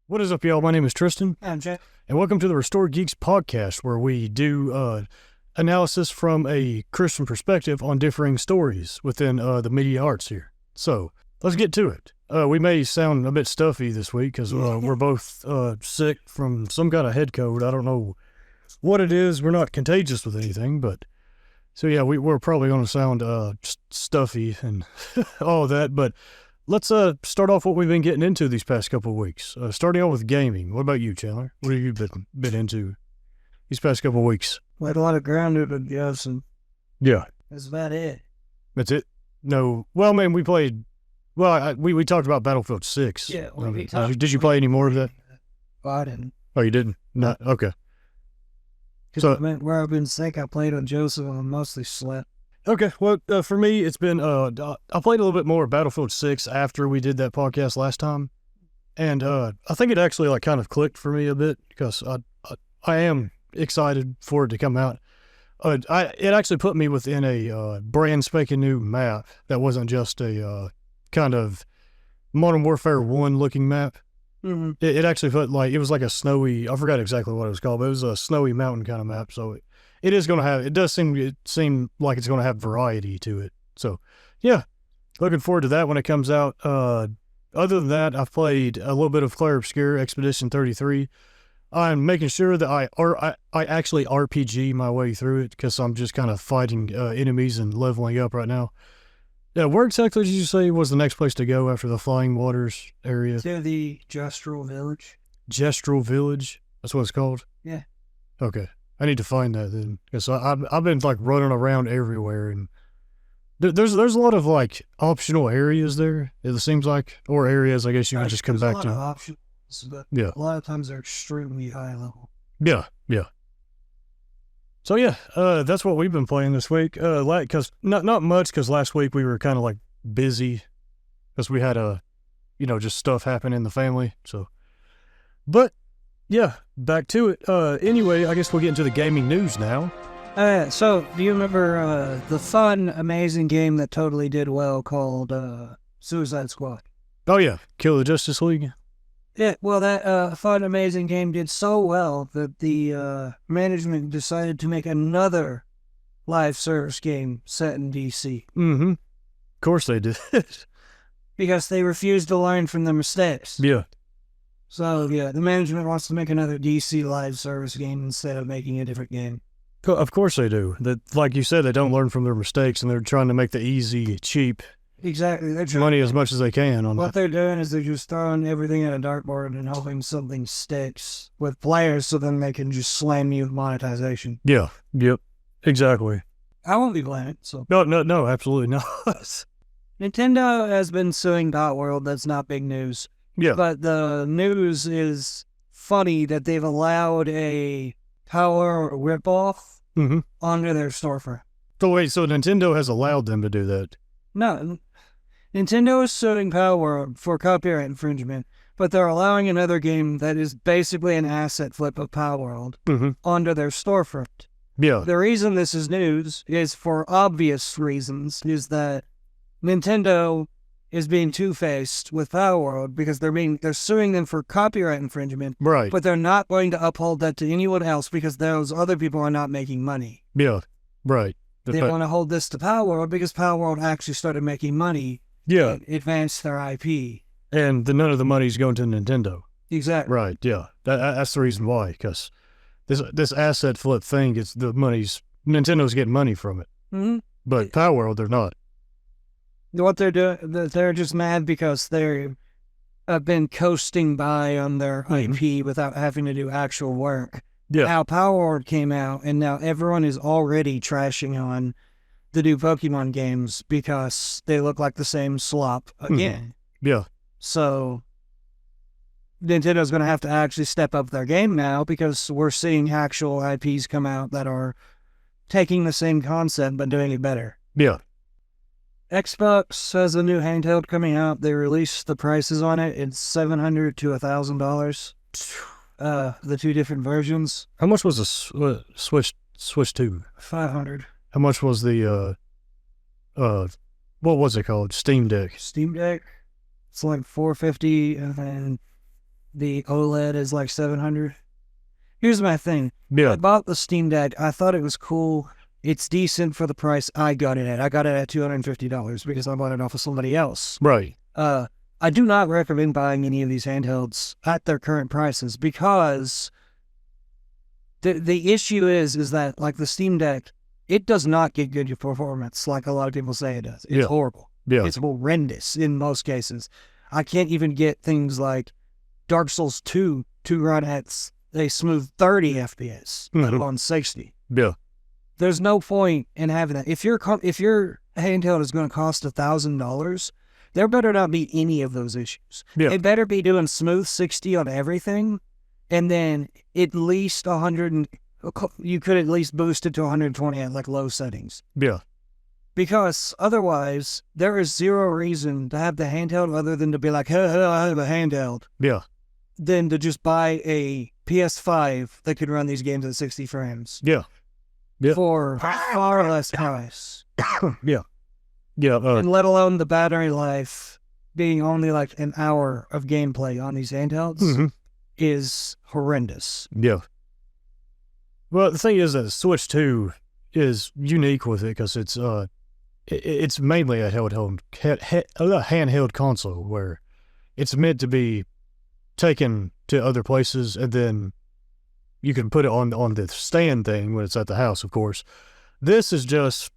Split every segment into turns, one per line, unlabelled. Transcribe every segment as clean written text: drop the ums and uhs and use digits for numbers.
What is up, y'all? My name is Tristan.
I'm Jeff.
And welcome to the Restored Geeks Podcast, where we do analysis from a Christian perspective on differing stories within the media arts here. So, let's get to it. We may sound a bit stuffy this week because we're both sick from some kind of head cold. I don't know what it is. We're not contagious with anything, but... So, yeah, we're probably going to sound stuffy and all that, but... Let's start off what we've been getting into these past couple of weeks. Starting off with gaming. What about you, Chandler? What have you been into these past couple of weeks?
We had a lot of grounded, but yes, and
Yeah.
that's about it.
That's it? No. Well, man, we played... Well, we talked about Battlefield 6.
Yeah.
Did you play any more of that?
I didn't.
Oh, you didn't? No. Okay.
So, where I've been sick, I played on Joseph and mostly slept.
Okay, well, for me, it's been, I played a little bit more of Battlefield 6 after we did that podcast last time, and I think it actually, kind of clicked for me a bit, because I am excited for it to come out. It actually put me within a brand spanking new map that wasn't just a kind of Modern Warfare 1 looking map.
Mm-hmm.
It actually felt like, it was like a snowy, I forgot exactly what it was called, but it was a snowy mountain kind of map, so it is going to have, it does seem like it's going to have variety to it. So, yeah, looking forward to that when it comes out. Other than that, I've played a little bit of Clair Obscur Expedition 33. I'm making sure that I actually RPG my way through it because I'm just kind of fighting enemies and leveling up right now. Yeah, where exactly did you say was the next place to go after the Flying Waters area?
To the Gestural Village.
Gestural Village? That's what it's called?
Yeah.
Okay. I need to find that then, because I've been running around everywhere, and there's a lot of optional areas there. It seems like, or areas I guess you can just come back to.
There's a lot of options, but
yeah,
a lot of times they're extremely high level.
Yeah. So yeah, that's what we've been playing this week. Because not much, because last week we were kind of busy, because we had just stuff happen in the family. So, but. Yeah, back to it. Anyway, I guess we'll get into the gaming news now.
So, do you remember the fun, amazing game that totally did well called Suicide Squad?
Oh, yeah. Kill the Justice League?
Yeah, well, that fun, amazing game did so well that the management decided to make another live service game set in DC.
Mm-hmm. Of course they did.
Because they refused to learn from their mistakes.
Yeah.
So, yeah, the management wants to make another DC live service game instead of making a different game.
Of course they do. That, like you said, they don't learn from their mistakes, and they're trying to make the easy, cheap
exactly.
money as much as they can. On
what they're doing is they're just throwing everything at a dartboard and hoping something sticks with players so then they can just slam you with monetization.
Yeah, yep, exactly.
I won't be playing it, so...
No, absolutely not.
Nintendo has been suing Dot World. That's not big news.
Yeah.
But the news is funny that they've allowed a Power ripoff onto their storefront.
So wait, so Nintendo has allowed them to do that?
No, Nintendo is suing Power for copyright infringement, but they're allowing another game that is basically an asset flip of Power World onto their storefront.
Yeah.
The reason this is news is for obvious reasons, is that Nintendo is being two-faced with Power World because they're suing them for copyright infringement,
right?
But they're not going to uphold that to anyone else because those other people are not making money.
Yeah, right.
They want to hold this to Power World because Power World actually started making money.
Yeah,
and advanced their IP,
and none of the money's going to Nintendo.
Exactly.
Right. Yeah, that's the reason why. Because this asset flip thing, it's the money's Nintendo's getting money from it, but Power World they're not.
What they're doing, they're just mad because they've been coasting by on their IP without having to do actual work.
Yeah.
Now Power World came out, and now everyone is already trashing on the new Pokemon games because they look like the same slop again.
Yeah.
So Nintendo's going to have to actually step up their game now because we're seeing actual IPs come out that are taking the same concept but doing it better.
Yeah.
Xbox has a new handheld coming out. They released the prices on it. It's $700 to $1,000. The two different versions.
How much was the Switch 2?
$500.
How much was the what was it called? Steam Deck.
Steam Deck. It's like $450, and then the OLED is like $700. Here's my thing.
Yeah.
I bought the Steam Deck. I thought it was cool. It's decent for the price I got it at. I got it at $250 because I bought it off of somebody else.
Right.
I do not recommend buying any of these handhelds at their current prices because the issue is that, like the Steam Deck, it does not get good performance like a lot of people say it does. It's horrible.
Yeah.
It's horrendous in most cases. I can't even get things like Dark Souls 2 to run at a smooth 30 FPS, let alone 60.
Yeah.
There's no point in having that. If your handheld is going to cost $1,000, there better not be any of those issues.
Yeah.
It better be doing smooth 60 on everything, and then at least 100. You could at least boost it to 120 at like low settings.
Yeah.
Because otherwise, there is zero reason to have the handheld other than to be like, hey, I have a handheld.
Yeah.
Than to just buy a PS5 that could run these games at 60 frames.
Yeah. Yeah.
For far less price.
Yeah. Yeah.
And let alone the battery life being only like an hour of gameplay on these handhelds is horrendous.
Yeah. Well, the thing is that Switch 2 is unique with it because it's mainly a handheld console where it's meant to be taken to other places, and then you can put it on the stand thing when it's at the house, of course. This is just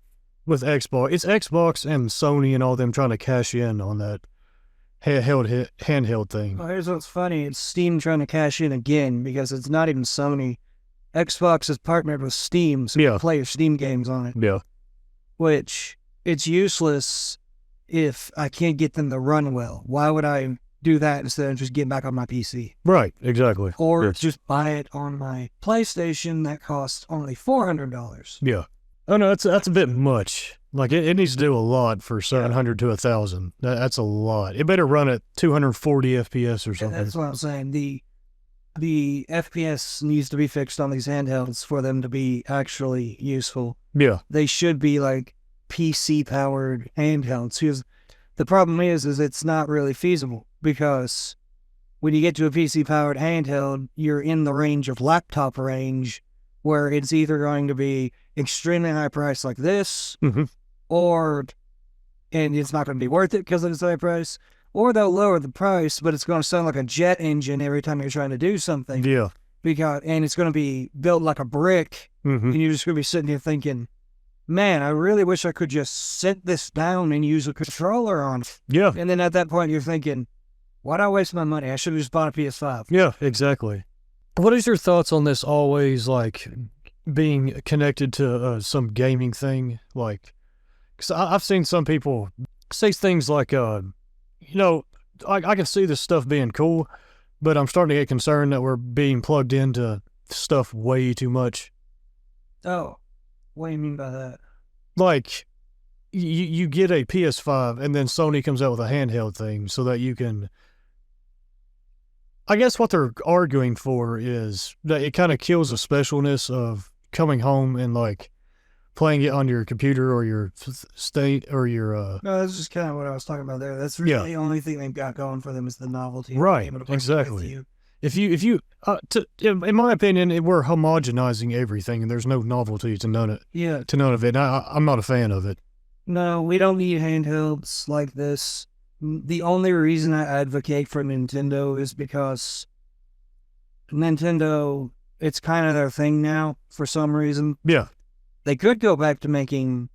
with Xbox. It's Xbox and Sony and all them trying to cash in on that handheld thing.
Well, here's what's funny. It's Steam trying to cash in again because it's not even Sony. Xbox is partnered with Steam, so you can play your Steam games on it.
Yeah.
Which, it's useless if I can't get them to run well. Why would I do that instead of just getting back on my PC?
Right, exactly.
Or just buy it on my PlayStation that costs only $400.
Yeah. Oh, no, that's a bit much. Like, it needs to do a lot for 700 to 1,000. That's a lot. It better run at 240 FPS or something.
That's what I'm saying. The FPS needs to be fixed on these handhelds for them to be actually useful.
Yeah.
They should be like PC-powered handhelds. Because the problem is it's not really feasible because when you get to a PC-powered handheld, you're in the range of laptop range where it's either going to be extremely high price like this, or, and it's not going to be worth it because it's high price, or they'll lower the price, but it's going to sound like a jet engine every time you're trying to do something.
Yeah.
And it's going to be built like a brick, and you're just going to be sitting here thinking, man, I really wish I could just sit this down and use a controller on it.
Yeah.
And then at that point, you're thinking, why'd I waste my money? I should have just bought a PS5.
Yeah, exactly. What is your thoughts on this always, like, being connected to some gaming thing? Like, because I've seen some people say things like, I can see this stuff being cool, but I'm starting to get concerned that we're being plugged into stuff way too much.
Oh, what do you mean by that?
Like, you get a PS5 and then Sony comes out with a handheld thing so that you can... I guess what they're arguing for is that it kind of kills the specialness of coming home and, like, playing it on your computer or your state or your...
No, that's just kind of what I was talking about there. That's really the only thing they've got going for them is the novelty.
Right, exactly. If you in my opinion, we're homogenizing everything and there's no novelty to none of it. I'm not a fan of it.
No, we don't need handhelds like this. The only reason I advocate for Nintendo is because Nintendo, it's kind of their thing now for some reason.
Yeah.
They could go back to making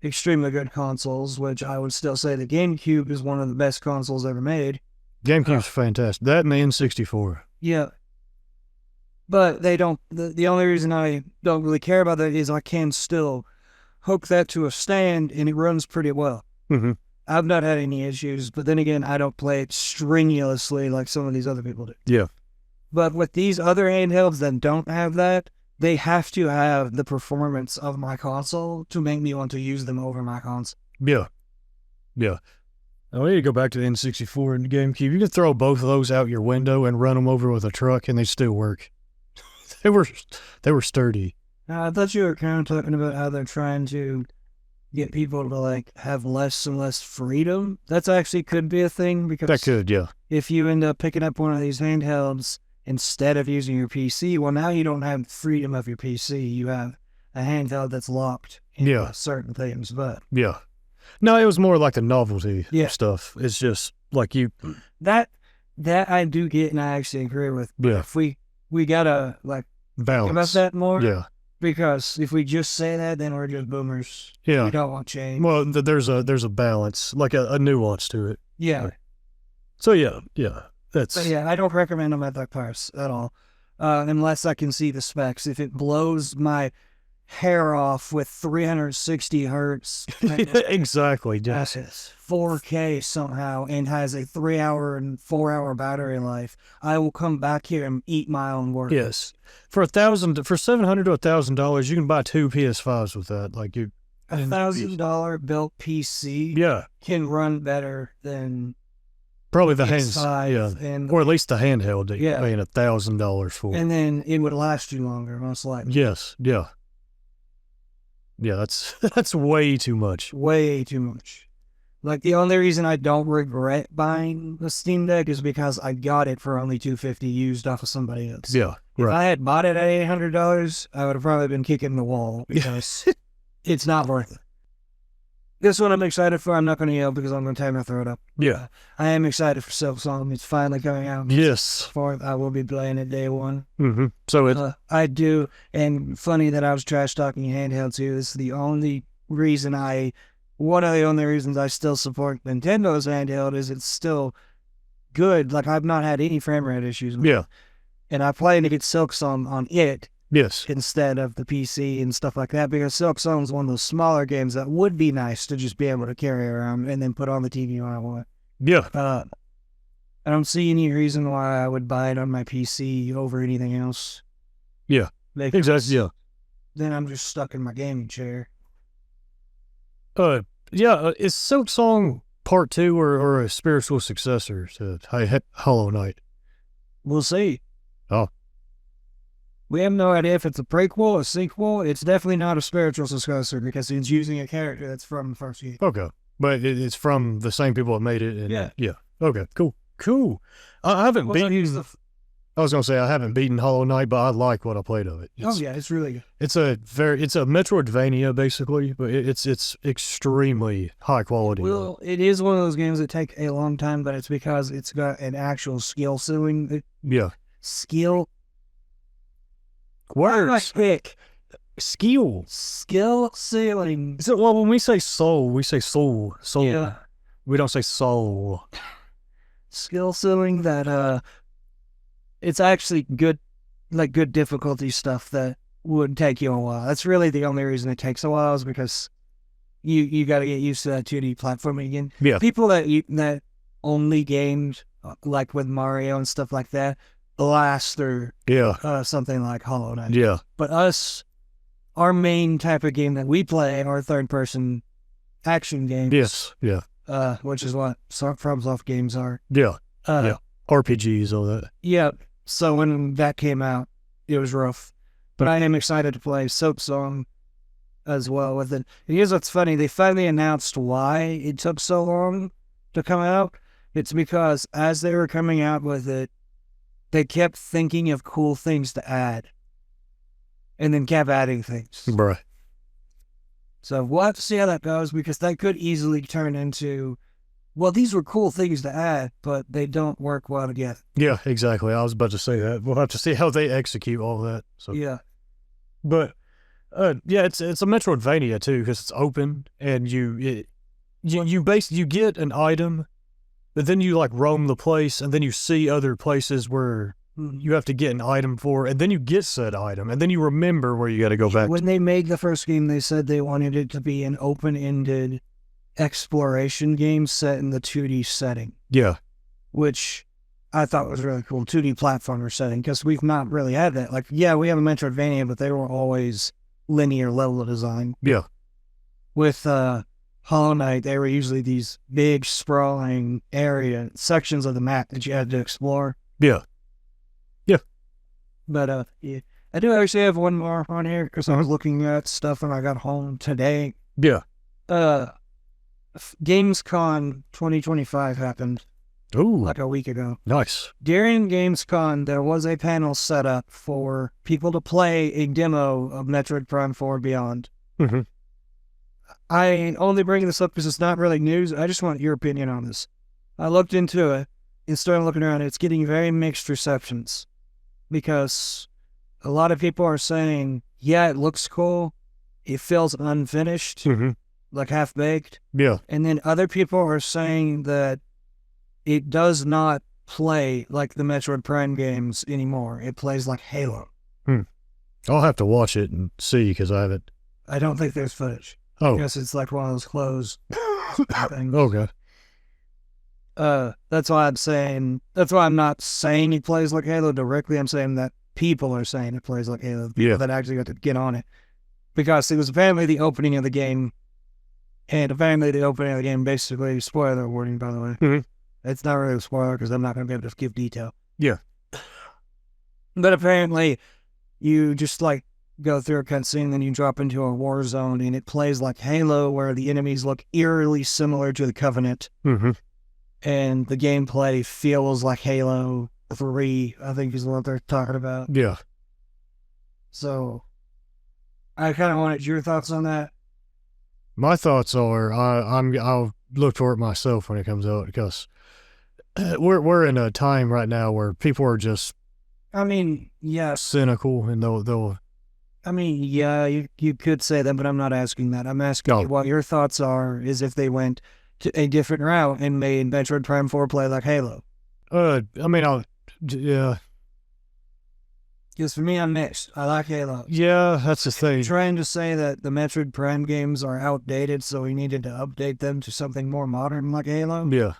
extremely good consoles, which I would still say the GameCube is one of the best consoles ever made.
GameCube's fantastic. That and the N64.
Yeah. But they don't, the only reason I don't really care about that is I can still hook that to a stand and it runs pretty well.
Mm-hmm.
I've not had any issues, but then again, I don't play it strenuously like some of these other people do.
Yeah.
But with these other handhelds that don't have that, they have to have the performance of my console to make me want to use them over my console.
Yeah. Yeah. I need to go back to the N64 and the GameCube. You can throw both of those out your window and run them over with a truck and they still work. They were sturdy.
I thought you were kind of talking about how they're trying to get people to like have less and less freedom. That's actually could be a thing because
That could, yeah.
if you end up picking up one of these handhelds instead of using your PC, well, now you don't have freedom of your PC. You have a handheld that's locked into certain things. But
yeah, no, it was more like the novelty
Yeah.
stuff. It's just like you,
that I do get, and I actually agree with.
yeah,
If we gotta like think
balance.
about that more,
Yeah,
because if we just say that, then we're just boomers.
yeah.
We don't want change.
Well, there's a balance, like a nuance to it.
Yeah.
So yeah, that's
But yeah, I don't recommend them at that price at all, unless I can see the specs. If it blows my hair off with 360 hertz,
exactly. Yeah.
4K somehow, and has a 3-hour and 4-hour battery life, I will come back here and eat my own words.
Yes, for $700 to $1,000, you can buy 2 PS5s with that. Like you,
$1,000 built PC
yeah,
can run better than
probably the hands,
PS5
yeah,
and
or at least the handheld that
Yeah.
you're paying $1,000 for.
and then it would last you longer, most likely.
Yes, yeah. That's way too much.
Way too much. Like, the only reason I don't regret buying the Steam Deck is because I got it for only $250 used off of somebody else.
Yeah,
If
right.
I had bought it at $800, I would have probably been kicking the wall because it's not worth it. This one I'm excited for. I'm not going to yell because I'm going to tear my throat up.
Yeah.
I am excited for Silksong. It's finally coming out.
Yes.
I will be playing it day one.
Mm-hmm. So it.
I do, and funny that I was trash talking handhelds here. This is the only reason one of the only reasons I still support Nintendo's handheld is it's still good. Like, I've not had any frame rate issues.
Yeah.
And I plan to get Silksong on it
Yes.
instead of the PC and stuff like that, because Silksong is one of those smaller games that would be nice to just be able to carry around and then put on the TV when I want.
Yeah.
I don't see any reason why I would buy it on my PC over anything else.
Yeah.
Because
Exactly. Yeah.
then I'm just stuck in my gaming chair.
Yeah. Is Silksong Part 2 or a spiritual successor to Hollow Knight?
We'll see.
Oh.
We have no idea if it's a prequel, a sequel. It's definitely not a spiritual successor because it's using a character that's from the first game.
Okay. But it's from the same people that made it. And,
Yeah.
Yeah. Okay. Cool. I haven't
Well,
beaten. I was gonna say I haven't beaten Hollow Knight, but I like what I played of it.
It's really good.
It's a Metroidvania basically, but it's extremely high quality.
Well, it is one of those games that take a long time, but it's because it's got an actual skill ceiling.
Yeah.
Skill.
Words.
Pick.
Skill.
Skill ceiling.
So, well, when we say soul, we say soul. Soul.
Yeah.
We don't say soul.
Skill ceiling that it's actually good, like good difficulty stuff that would take you a while. That's really the only reason it takes a while, is because you got to get used to that 2D platforming again.
Yeah.
People that only gamed like with Mario and stuff like that last through
Yeah.
something like Hollow Knight.
Yeah.
But our main type of game that we play are third-person action games.
Yes. Yeah.
Which is what FromSoft games are.
Yeah.
Yeah.
RPGs, all that.
Yeah. So when that came out, it was rough. But I am excited to play Silksong as well with it. And here's what's funny. They finally announced why it took so long to come out. It's because as they were coming out with it, they kept thinking of cool things to add. And then kept adding things.
Bruh.
So we'll have to see how that goes, because that could easily turn into, well, these were cool things to add, but they don't work well together.
Yeah, exactly. I was about to say that. We'll have to see how they execute all that. So.
Yeah.
But yeah, it's a Metroidvania too, because it's open and you get an item, but then you like roam the place, and then you see other places where you have to get an item for, and then you get said item, and then you remember where you got to go back.
When they made the first game, they said they wanted it to be an open-ended exploration game set in the 2D setting.
Yeah.
Which I thought was really cool. 2D platformer setting, because we've not really had that. Like, yeah, we have a Metroidvania, but they were always linear level design.
Yeah.
With Hollow Knight, they were usually these big, sprawling sections of the map that you had to explore.
Yeah. Yeah.
But yeah. I do actually have one more on here, because I was looking at stuff when I got home today.
Yeah.
Gamescom 2025 happened
Ooh,
like a week ago.
nice.
During Gamescom, there was a panel set up for people to play a demo of Metroid Prime 4 Beyond.
Mm-hmm.
I only bring this up because it's not really news. I just want your opinion on this. I looked into it and started looking around. It's getting very mixed receptions because a lot of people are saying, yeah, it looks cool. It feels unfinished,
Mm-hmm.
like half-baked.
Yeah.
And then other people are saying that it does not play like the Metroid Prime games anymore. It plays like Halo.
I'll have to watch it and see because I haven't.
I don't think there's footage.
Oh.
I guess it's like one of those closed things.
Okay.
That's why I'm not saying it plays like Halo directly. I'm saying that people are saying it plays like Halo. People
Yeah.
that actually got to get on it. Because it was apparently the opening of the game. And apparently the opening of the game, basically, spoiler warning, by the way.
Mm-hmm.
It's not really a spoiler because I'm not going to be able to give detail.
Yeah.
But apparently, you just like go through a cutscene, then you drop into a war zone, and it plays like Halo, where the enemies look eerily similar to the Covenant,
Mm-hmm.
and the gameplay feels like Halo 3, I think is what they're talking about.
Yeah.
So, I kind of wanted your thoughts on that.
My thoughts are I'll look for it myself when it comes out because we're in a time right now where people are just
I mean, yes.
cynical and they'll
I mean, yeah, you could say that, but I'm not asking that. I'm asking you what your thoughts are, is if they went to a different route and made Metroid Prime 4 play like Halo.
I mean yeah.
Because for me, I'm mixed. I like Halo.
Yeah, that's the thing.
Trying to say that the Metroid Prime games are outdated, so we needed to update them to something more modern like Halo.
Yeah.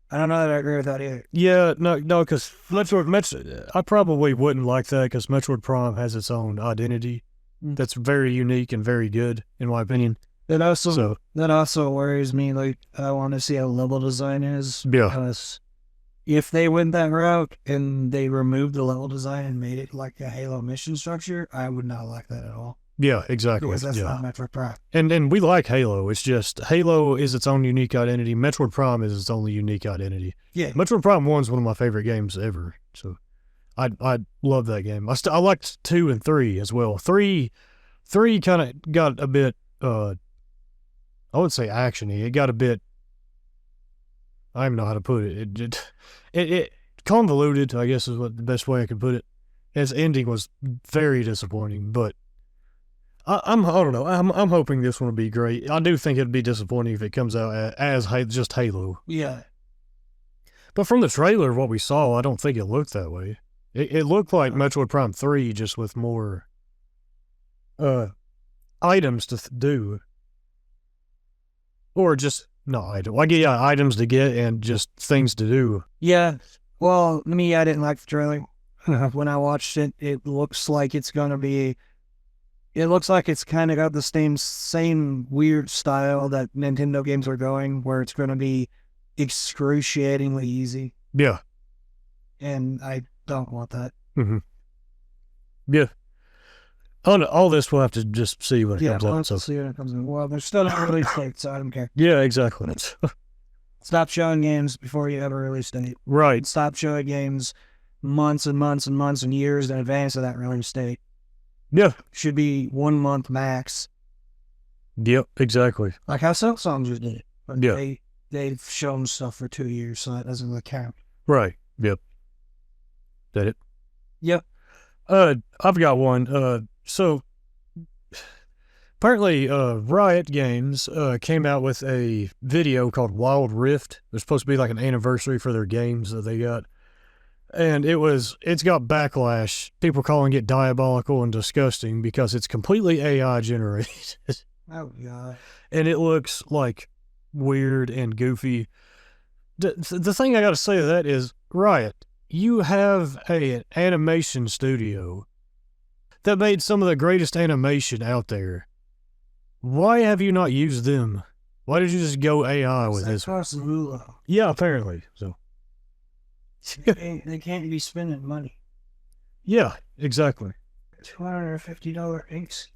I don't know that I agree with that either.
Yeah, no, because Metroid, I probably wouldn't like that because Metroid Prime has its own identity that's very unique and very good, in my opinion.
That also worries me. Like, I want to see how level design is.
Yeah.
Because if they went that route and they removed the level design and made it like a Halo mission structure, I would not like that at all.
Yeah, exactly.
Because that's
yeah.
not Metroid Prime.
And we like Halo. It's just Halo is its own unique identity. Metroid Prime is its only unique identity.
Yeah.
Metroid Prime 1 is one of my favorite games ever. So I love that game. I liked 2 and 3 as well. 3 kind of got a bit I wouldn't say actiony. It got a bit, I don't even know how to put it. It convoluted, I guess is what the best way I could put it. Its ending was very disappointing, but I don't know. I'm hoping this one will be great. I do think it'd be disappointing if it comes out as just Halo.
Yeah.
But from the trailer, what we saw, I don't think it looked that way. It looked like Metroid Prime 3, just with more items to do. Or just, not items. Items to get and just things to do.
Yeah. Well, I didn't like the trailer. When I watched it, it looks like it's going to be... It looks like it's kind of got the same weird style that Nintendo games are going, where it's going to be excruciatingly easy.
Yeah.
And I don't want that.
Mm-hmm. Yeah. All this we'll have to just see when it comes out.
We'll have to see when it comes out. Well, there's still not release date, so I don't care.
Yeah, exactly.
Stop showing games before you have a release date.
Right.
Stop showing games months and months and months and years in advance of that release date.
Yeah.
Should be 1 month max.
Yep, exactly.
Like how Silksong just did it. But
yeah.
They've shown stuff for 2 years, so that doesn't really count.
Right. Yep. That it?
Yep.
I've got one. So apparently Riot Games came out with a video called Wild Rift. It was supposed to be like an anniversary for their games that they got. And it's got backlash. People calling it diabolical and disgusting because it's completely AI generated.
Oh, God.
And it looks like weird and goofy. The thing I got to say to that is, Riot, you have an animation studio that made some of the greatest animation out there. Why have you not used them? Why did you just go AI with this? Yeah, apparently. So.
They can't be spending money.
Yeah, exactly.
$250 inks.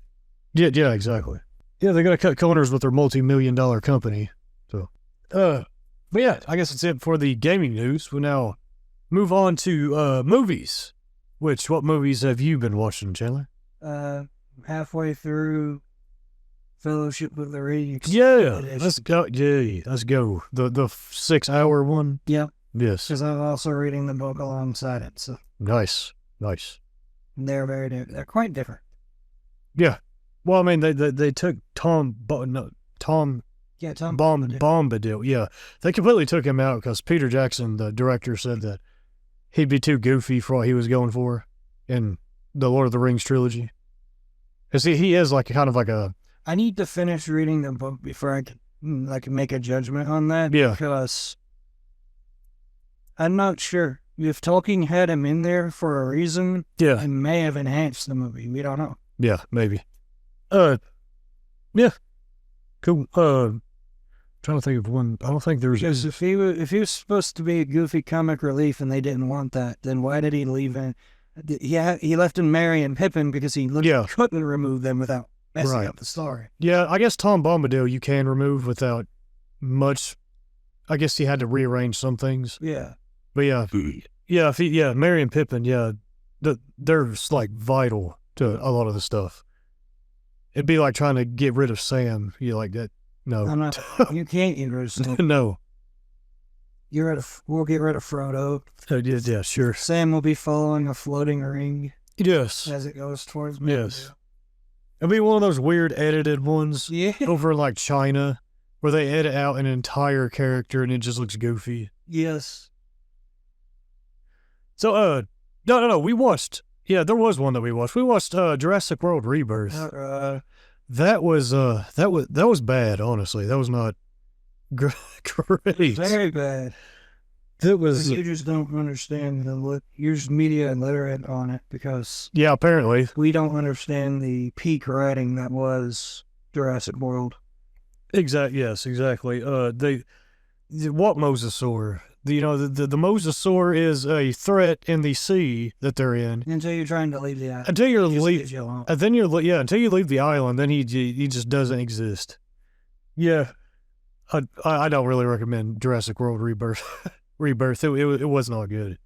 Yeah, exactly. Yeah, they're gonna cut corners with their multi-million-dollar company. So, but yeah, I guess that's it for the gaming news. We'll now move on to movies. What movies have you been watching, Chandler?
Halfway through Fellowship of the Ring.
Yeah, let's go. Yeah, let's go. The 6-hour one.
Yeah.
Yes.
Because I'm also reading the book alongside it. So
Nice.
they're very different. They're quite different.
Yeah. Well, I mean, they took Tom
Bombadil.
Yeah, they completely took him out because Peter Jackson, the director, said that he'd be too goofy for what he was going for in the Lord of the Rings trilogy. Because he is like kind of like a...
I need to finish reading the book before I can make a judgment on that.
Yeah.
Because I'm not sure. If Tolkien had him in there for a reason,
Yeah.
it may have enhanced the movie. We don't know.
Yeah, maybe. Yeah. Cool. Trying to think of one. I don't think there's...
Because if he was supposed to be a goofy comic relief and they didn't want that, then why did he leave in? Yeah, he left in Merry and Pippin because he couldn't remove them without messing up the story.
Yeah, I guess Tom Bombadil you can remove without much. I guess he had to rearrange some things.
Yeah.
But yeah, Merry and Pippin, yeah, they're like vital to a lot of the stuff. It'd be like trying to get rid of Sam. You like that? No,
I'm not. You can't get rid of Sam.
No.
We'll get rid of Frodo.
Yeah, sure.
Sam will be following a floating ring.
Yes.
As it goes towards Mordor.
Yes. It'd be one of those weird edited ones.
Yeah.
Over like China, where they edit out an entire character and it just looks goofy.
Yes.
So, no. We watched. Yeah, there was one that we watched. We watched Jurassic World Rebirth. That was bad. Honestly, that was not great.
Very bad.
That was.
You just don't understand you're just media illiterate on it because.
Yeah, apparently
we don't understand the peak writing that was Jurassic World.
Yes, exactly. What mosasaur? The mosasaur is a threat in the sea that they're in.
Until you're trying to leave the island.
Until you leave the island, then he just doesn't exist. Yeah, I don't really recommend Jurassic World Rebirth. It was not good.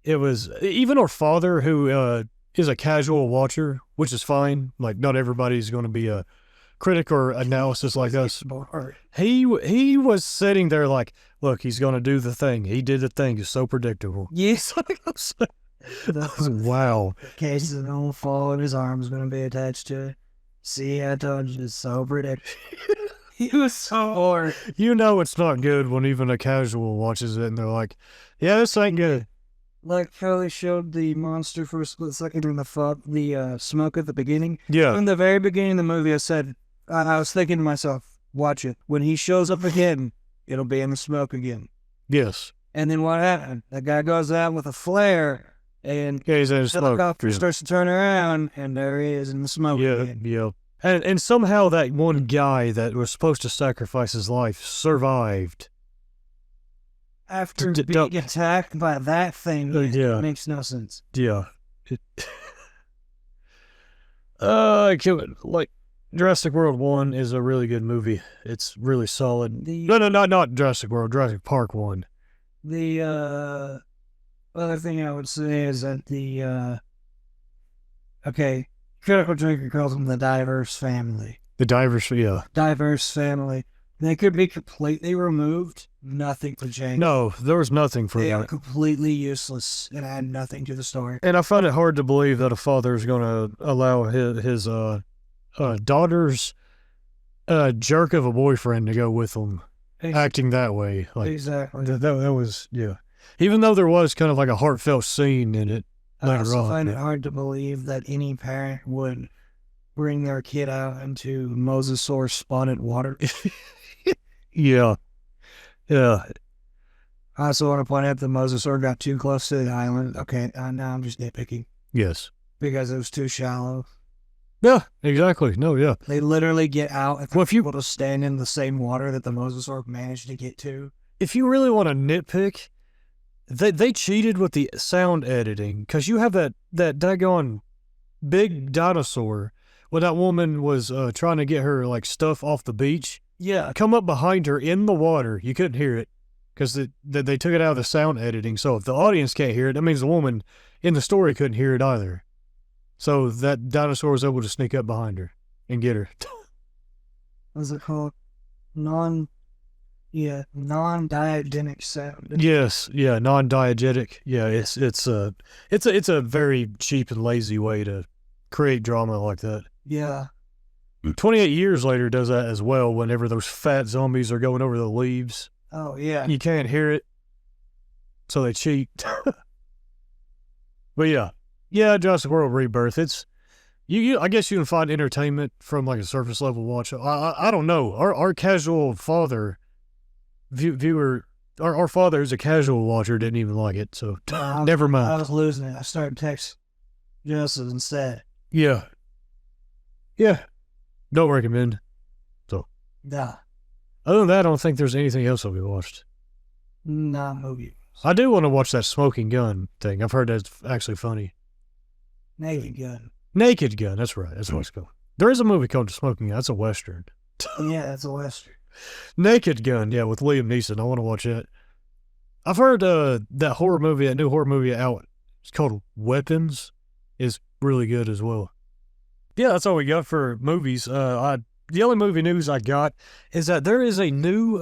It was even our father, who is a casual watcher, which is fine. Like not everybody's going to be a critic or analysis like us. He was sitting there like, look, he's going to do the thing. He did the thing. It's so predictable.
Yes.
Wow.
In case it don't fall and his arm's going to be attached to it. See, I told you, it's so predictable. He was so hard.
You know it's not good when even a casual watches it and they're like, yeah, this ain't good.
Like how they showed the monster for a split second in the smoke at the beginning.
Yeah.
In the very beginning of the movie, I said, I was thinking to myself, watch it. When he shows up again, it'll be in the smoke again.
Yes.
And then what happened? The guy goes out with a flare and
he's in the
helicopter starts to turn around and there he is in the smoke again.
Yeah. And somehow that one guy that was supposed to sacrifice his life survived.
After being attacked by that thing, it makes no sense.
Yeah. Like Jurassic World 1 is a really good movie. It's really solid. Not Jurassic World, Jurassic Park 1.
The other thing I would say is that Critical Drinker calls them the diverse family.
The diverse
family. They could be completely removed. Nothing would change.
No, there was nothing for
They
that.
are completely useless and add nothing to the story.
And I find it hard to believe that a father is going to allow his daughter's jerk of a boyfriend to go with him, acting that way. Like,
exactly.
That was, yeah. Even though there was kind of like a heartfelt scene in it.
I also find it hard to believe that any parent would bring their kid out into mosasaur spotted water.
Yeah.
I also want to point out the mosasaur got too close to the island. Okay, now I'm just nitpicking.
Yes.
Because it was too shallow.
Yeah, exactly. No, yeah.
They literally get out and if you able to stand in the same water that the mosasaur managed to get to.
If you really want to nitpick, they cheated with the sound editing because you have that daggone big dinosaur when that woman was trying to get her like stuff off the beach.
Yeah.
Come up behind her in the water. You couldn't hear it because they took it out of the sound editing. So if the audience can't hear it, that means the woman in the story couldn't hear it either. So that dinosaur was able to sneak up behind her and get her.
What's it called? Non-diegetic sound.
Yes, yeah, non-diegetic. Yeah, it's a very cheap and lazy way to create drama like that.
Yeah.
28 years later does that as well. Whenever those fat zombies are going over the leaves,
Oh yeah.
you can't hear it, so they cheat. But yeah, Jurassic World Rebirth. It's you. I guess you can find entertainment from like a surface level watch. I don't know. Our casual father. Viewer, our father who's a casual watcher didn't even like it, so never mind.
I was losing it. I started texting Joseph instead.
Yeah, don't recommend. So,
Nah,
other than that, I don't think there's anything else that we watched.
nah, movie.
I do want to watch that Smoking Gun thing. I've heard that's actually funny.
Naked Gun.
Naked Gun, that's right. That's what it's called. There is a movie called Smoking Gun. That's a Western.
Yeah, that's a Western.
Naked Gun, yeah, with Liam Neeson. I want to watch that. I've heard that new horror movie out. It's called Weapons. Is really good as well. Yeah, that's all we got for movies. The only movie news I got is that there is a new.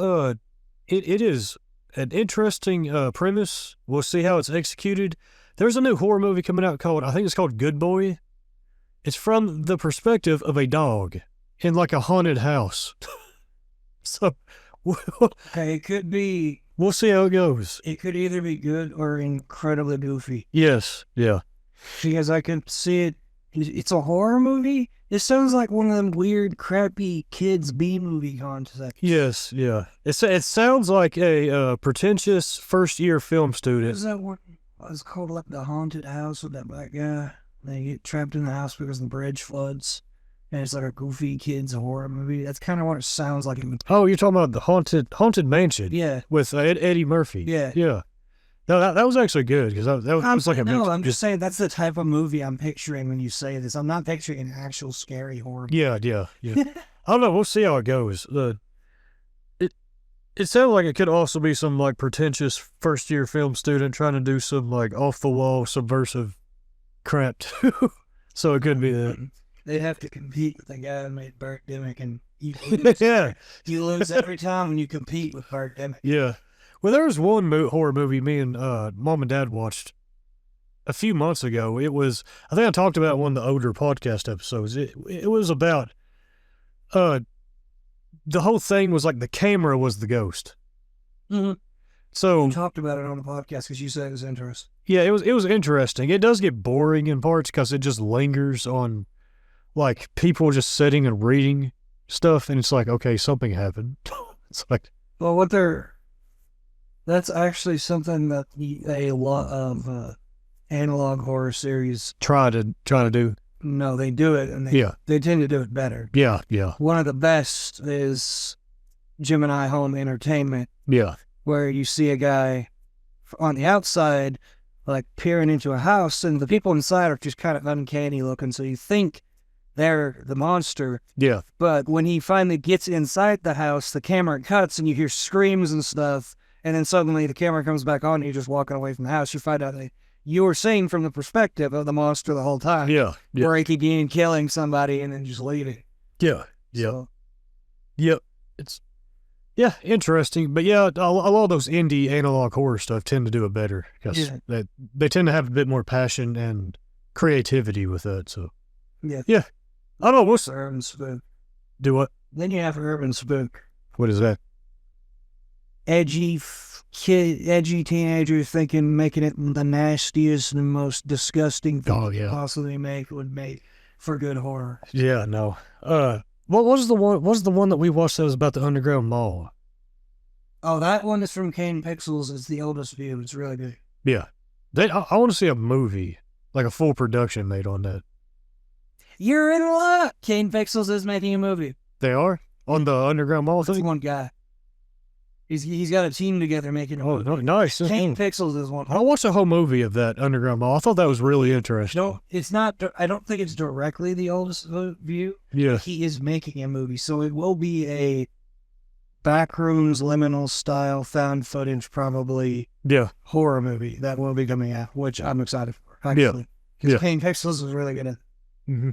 It is an interesting premise. We'll see how it's executed. There's a new horror movie coming out I think it's called Good Boy. It's from the perspective of a dog in like a haunted house. So,
Okay, it could be.
we'll see how it goes.
It could either be good or incredibly goofy.
Yes, yeah.
Because I can see it. It's a horror movie. It sounds like one of them weird, crappy kids B-movie concepts.
Yes, yeah. It sounds like a pretentious first-year film student.
Is that what it's called? Like The Haunted House with that black guy? They get trapped in the house because the bridge floods. And it's like a goofy kids horror movie. That's kind of what it sounds like.
Oh, you're talking about the Haunted Mansion?
Yeah.
With Eddie Murphy.
Yeah.
Yeah. No, that was actually good because that was like a mix.
No, I'm just saying that's the type of movie I'm picturing when you say this. I'm not picturing an actual scary horror movie.
Yeah. I don't know. We'll see how it goes. It sounded like it could also be some like pretentious first-year film student trying to do some like off-the-wall subversive crap too. So it could be that.
They have to compete with the guy who made Birdemic, and you lose.
Yeah.
You lose every time when you compete with Birdemic.
Yeah. Well, there was one horror movie me and Mom and Dad watched a few months ago. It was, I think I talked about one of the older podcast episodes. It was about, the whole thing was like the camera was the ghost.
Mm-hmm.
So
You talked about it on the podcast because you said it was interesting.
yeah, it was interesting. It does get boring in parts because it just lingers on like people just sitting and reading stuff, and it's like, okay, something happened. It's like,
Well, that's actually something that a lot of analog horror series,
try to do.
no, they do it, and they tend to do it better.
Yeah.
One of the best is Gemini Home Entertainment,
Yeah.
where you see a guy on the outside, like peering into a house, and the people inside are just kind of uncanny looking, so you think they're the monster.
Yeah.
But when he finally gets inside the house, the camera cuts and you hear screams and stuff, and then suddenly the camera comes back on and you're just walking away from the house. You find out that you were seeing from the perspective of the monster the whole time.
Yeah.
Breaking in, killing somebody, and then just leaving.
Yeah.
So,
Yep. It's interesting, but yeah, a lot of those indie analog horror stuff tend to do it better because they tend to have a bit more passion and creativity with it. So
yeah.
I don't know. What's
Urban Spook.
do what?
Then you have Urban Spook.
What is that?
Edgy teenagers making it the nastiest and most disgusting thing
Oh,
you
yeah.
could possibly would make for good horror.
Yeah. No. What was the one? What was the one that we watched that was about the underground mall?
Oh, that one is from Kane Pixels. It's the oldest view. It's really good.
Yeah. I want to see a movie, like a full production made on that.
You're in luck. Kane Pixels is making a movie.
They are on the underground mall
That's
thing.
one guy. He's got a team together making.
Oh, nice.
Kane Pixels is one.
I watched a whole movie of that Underground Mall. I thought that was really interesting.
No, it's not. I don't think it's directly the oldest view.
Yeah.
He is making a movie, so it will be a backrooms, liminal style, found footage, probably horror movie that will be coming out, which I'm excited for. Actually. Because Kane Pixels is really good at.
Mm-hmm.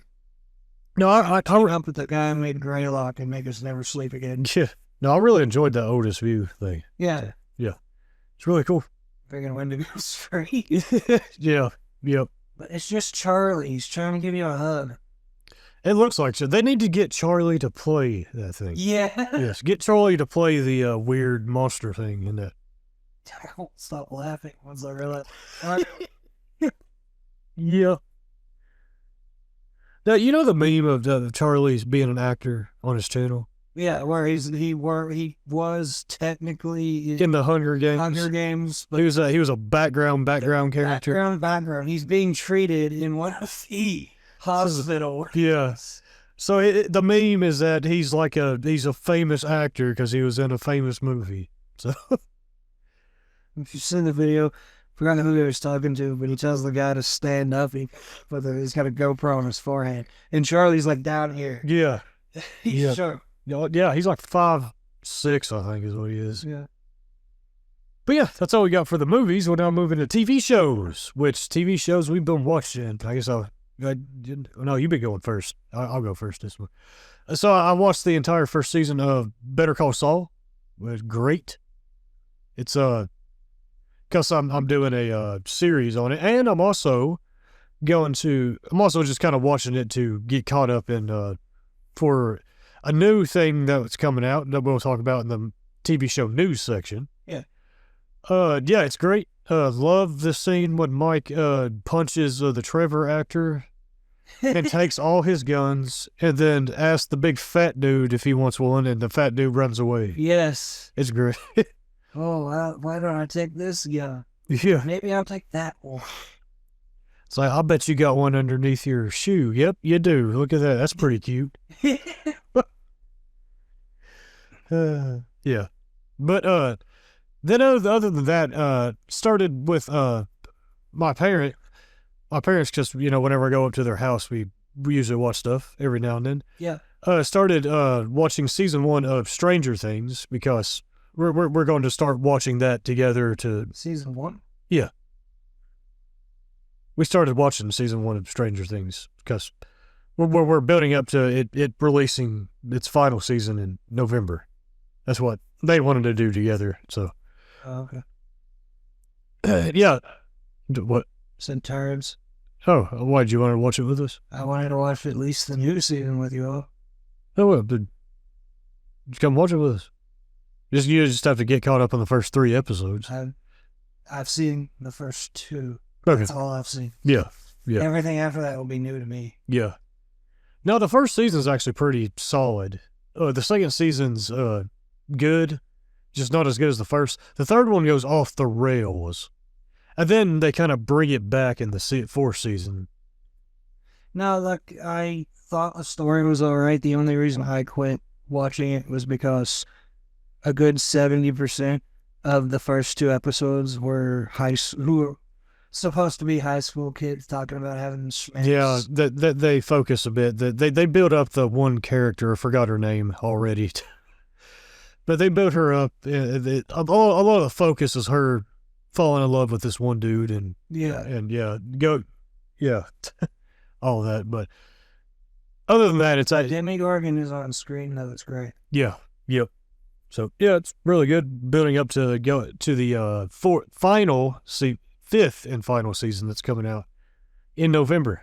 No, I
up with the guy who made Greylock and Make Us Never Sleep Again.
Yeah. No, I really enjoyed the oldest view thing.
Yeah.
Yeah. It's really cool.
They're going to win the Goose free.
Yeah. Yep.
But it's just Charlie. He's trying to give you a hug.
It looks like so. They need to get Charlie to play that thing.
Yeah.
Yes. Get Charlie to play the weird monster thing in that.
I won't stop laughing once I realize.
Yeah. Now, you know the meme of Charlie's being an actor on his channel?
Yeah, where he was technically
in the Hunger Games.
Hunger Games.
But he was a background character.
Background. He's being treated in one of the hospitals.
Yeah. So the meme is that he's a famous actor because he was in a famous movie. So
if you've seen the video, forgot who he was talking to, but he tells the guy to stand up. He's got a GoPro on his forehead, and Charlie's like down here.
Yeah.
He's short.
Yeah, he's like 5'6", I think is what he is.
Yeah.
But yeah, that's all we got for the movies. We're now moving to TV shows, which TV shows we've been watching. I guess no, you've been going first. I'll go first this one. So I watched the entire first season of Better Call Saul. It was great. It's because I'm doing a series on it, and I'm also just kind of watching it to get caught up in for a new thing that's coming out that we'll talk about in the TV show news section.
Yeah.
Yeah, it's great. Love the scene when Mike punches the Trevor actor and takes all his guns and then asks the big fat dude if he wants one, and the fat dude runs away.
Yes.
It's great.
Oh, why don't I take this gun?
Yeah.
Maybe I'll take that one.
It's like, I bet you got one underneath your shoe. Yep, you do. Look at that. That's pretty cute. Yeah. But then other than that, started with my parents, just, whenever I go up to their house, we usually watch stuff every now and then.
Yeah.
Started watching season 1 of Stranger Things because we're going to start watching that together to...
Season 1?
Yeah. We started watching season 1 of Stranger Things because we're building up to it releasing its final season in November. That's what they wanted to do together. So,
oh,
okay. Yeah. What?
Centaurs.
Oh, why did you want to watch it with us?
I wanted to watch at least the new season with you all.
Oh, well, just come watch it with us. You just have to get caught up on the first 3 episodes.
I've seen the first 2.
Okay.
That's all I've seen.
Yeah.
Everything after that will be new to me.
Yeah. No, the first season's actually pretty solid. The second season's good, just not as good as the first. The third one goes off the rails. And then they kind of bring it back in the fourth season.
No, look, I thought the story was all right. The only reason I quit watching it was because a good 70% of the first 2 episodes were who were supposed to be high school kids talking about having schmacks. Yeah,
that they focus a bit. They build up the one character. I forgot her name already. But they built her up. A lot of the focus is her falling in love with this one dude, and all that. But other than that, it's
Demi Gorgon is on screen. No, that's great.
Yeah, yep. So yeah, it's really good. Building up to go to the fifth and final season that's coming out in November.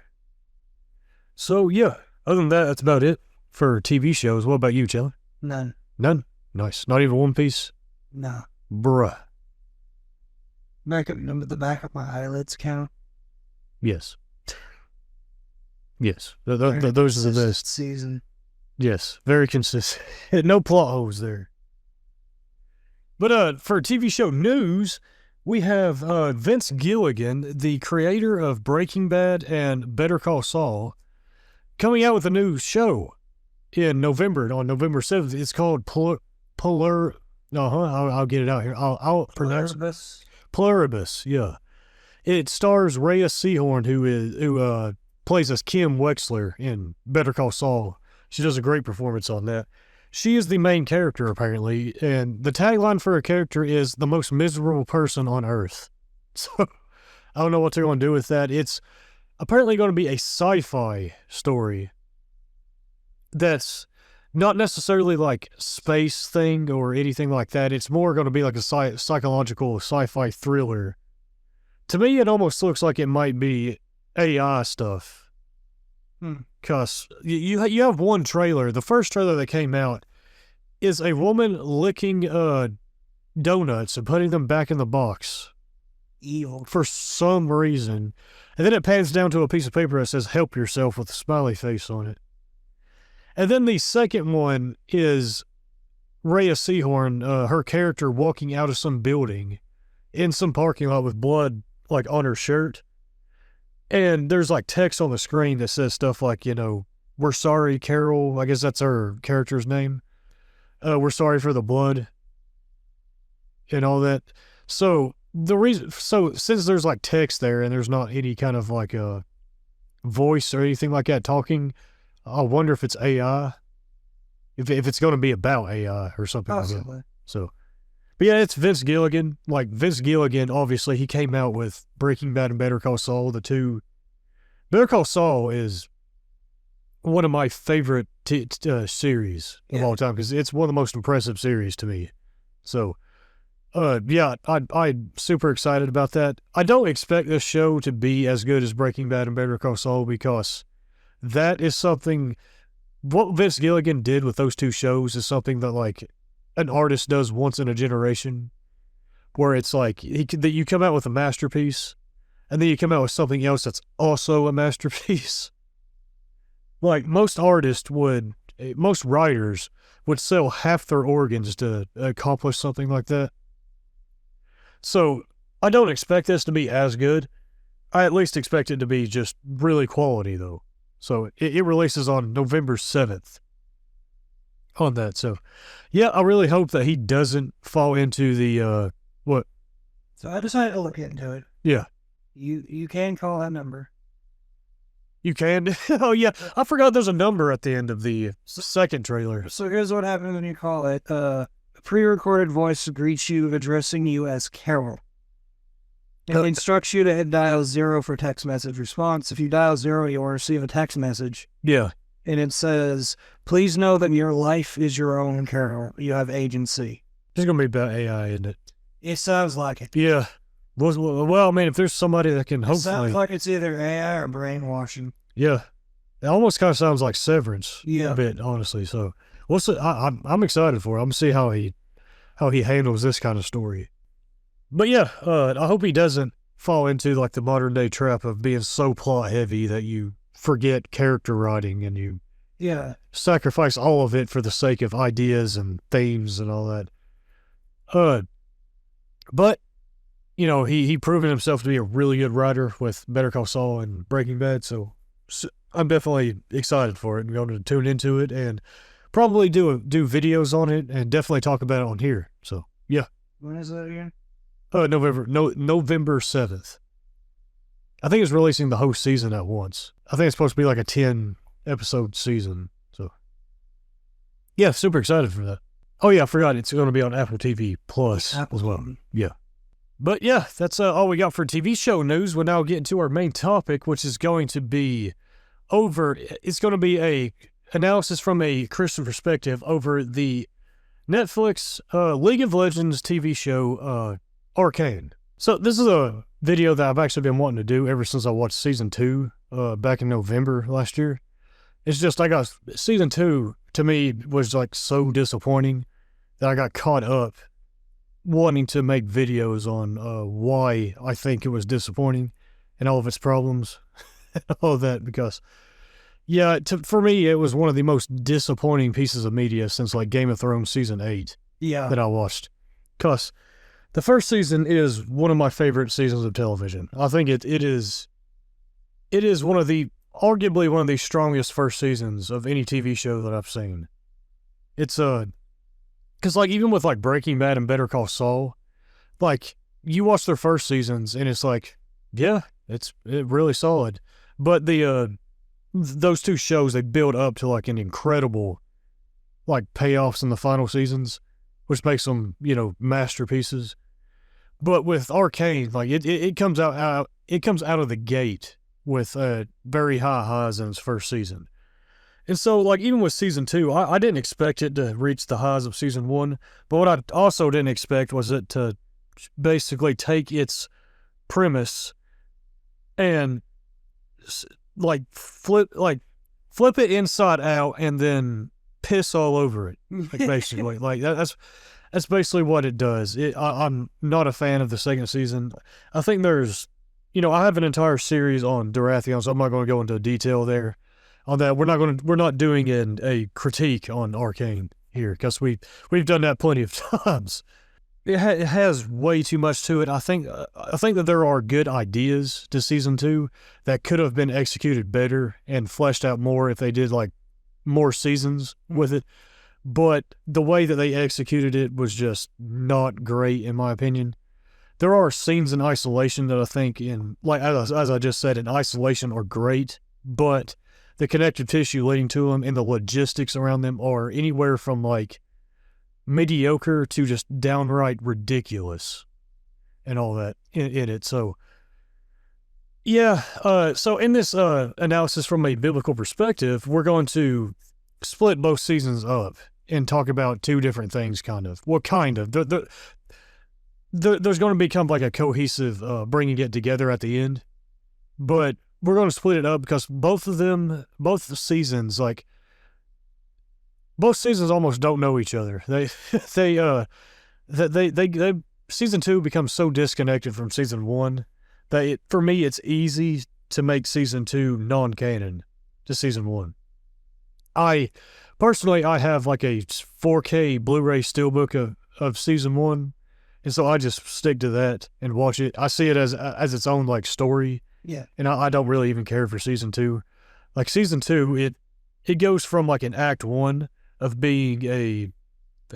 So yeah, other than that, that's about it for TV shows. What about you, Chandler?
None.
Nice. Not even One Piece?
No.
Bruh.
The back of my eyelids count?
Yes. Those are the best.
Season.
Yes, very consistent. No plot holes there. But for TV show news, we have Vince Gilligan, the creator of Breaking Bad and Better Call Saul, coming out with a new show in November, on November 7th. It's called I'll get it out here. I'll pronounce
Pluribus.
Pluribus. Yeah, it stars Rhea Seehorn, who plays as Kim Wexler in Better Call Saul. She does a great performance on that. She is the main character apparently, and the tagline for her character is "the most miserable person on earth." So I don't know what they're going to do with that. It's apparently going to be a sci-fi story that's not necessarily like space thing or anything like that. It's more going to be like a psychological sci-fi thriller. To me, it almost looks like it might be AI stuff. Because you have one trailer. The first trailer that came out is a woman licking donuts and putting them back in the box.
Evil.
For some reason. And then it pans down to a piece of paper that says "help yourself" with a smiley face on it. And then the second one is Rhea Seehorn, her character walking out of some building in some parking lot with blood like on her shirt. And there's like text on the screen that says stuff like, "We're sorry, Carol." I guess that's her character's name. "We're sorry for the blood." And all that. So since there's like text there and there's not any kind of like a voice or anything like that talking, I wonder if it's AI. If it's going to be about AI or something
Possibly.
like that. So, but yeah, it's Vince Gilligan. Like Vince Gilligan, obviously, he came out with Breaking Bad and Better Call Saul. The two. Better Call Saul is one of my favorite series of all time because it's one of the most impressive series to me. So, yeah, I'm super excited about that. I don't expect this show to be as good as Breaking Bad and Better Call Saul because that is something. What Vince Gilligan did with those two shows is something that like an artist does once in a generation, where it's like that you come out with a masterpiece, and then you come out with something else that's also a masterpiece. Like most writers would sell half their organs to accomplish something like that. So I don't expect this to be as good. I at least expect it to be just really quality though. So it releases on November 7th on that. So yeah, I really hope that he doesn't fall into the, what?
So I decided to look into it.
Yeah.
You can call that number.
You can? Oh yeah, I forgot there's a number at the end of the second trailer.
So here's what happens when you call it. A pre-recorded voice greets you, addressing you as Carol. It instructs you to dial 0 for text message response. If you dial 0, you'll receive a text message.
Yeah.
And it says, "Please know that your life is your own, Carol. You have agency."
It's going to be about AI, isn't it?
It sounds like it.
Yeah. Well, I mean, if there's somebody that can hopefully...
It sounds like it's either AI or brainwashing.
Yeah. It almost kind of sounds like Severance.
Yeah.
A bit, honestly. So, I'm excited for it. I'm going to see how he handles this kind of story. But yeah, I hope he doesn't fall into like the modern day trap of being so plot heavy that you forget character writing and you sacrifice all of it for the sake of ideas and themes and all that. But he proven himself to be a really good writer with Better Call Saul and Breaking Bad, so I'm definitely excited for it and going to tune into it and probably do videos on it and definitely talk about it on here. So yeah.
When is that again?
November 7th. I think it's releasing the whole season at once. I think it's supposed to be like a 10-episode season. So, yeah, super excited for that. Oh, yeah, I forgot it's going to be on Apple TV Plus as well. Yeah. But, yeah, that's all we got for TV show news. We'll now get into our main topic, which is going to be it's going to be a analysis from a Christian perspective over the Netflix League of Legends TV show, Arcane. So this is a video that I've actually been wanting to do ever since I watched season 2 back in November last year. It's just season 2 to me was like so disappointing that I got caught up wanting to make videos on why I think it was disappointing and all of its problems and all of that because for me it was one of the most disappointing pieces of media since like Game of Thrones season 8 that I watched. Because the first season is one of my favorite seasons of television. I think it is arguably one of the strongest first seasons of any TV show that I've seen. It's Because, like, even with, like, Breaking Bad and Better Call Saul, like, you watch their first seasons, and it's like, yeah, it's really solid. But those two shows, they build up to, like, an incredible, like, payoffs in the final seasons, which makes them, masterpieces. But with Arcane, like, it comes out of the gate with very high highs in its first season. And so, like, even with season 2, I didn't expect it to reach the highs of season 1, but what I also didn't expect was it to basically take its premise and, like, flip it inside out and then piss all over it, like, basically. Like, that's basically what it does. I'm not a fan of the second season. I think there's, I have an entire series on Dorathion, so I'm not going to go into detail there on that. We're not doing a critique on Arcane here, because we've done that plenty of times. It has way too much to it. I think that there are good ideas to season 2 that could have been executed better and fleshed out more if they did, like, more seasons with it. But the way that they executed it was just not great, in my opinion. There are scenes in isolation that I think, as I just said, in isolation are great, but the connective tissue leading to them and the logistics around them are anywhere from, like, mediocre to just downright ridiculous and all that in it. So, yeah, so in this analysis from a biblical perspective, we're going to split both seasons up and talk about two different things, kind of. Well, kind of. There's going to become like a cohesive bringing it together at the end, but we're going to split it up because both the seasons almost don't know each other. They season 2 becomes so disconnected from season 1 that for me it's easy to make season 2 non-canon to season 1. I have like a 4K Blu-ray steelbook of season 1, and so I just stick to that and watch it. I see it as its own, like, story.
Yeah.
And I don't really even care for season 2. Like, season 2, it goes from, like, an act 1 of being a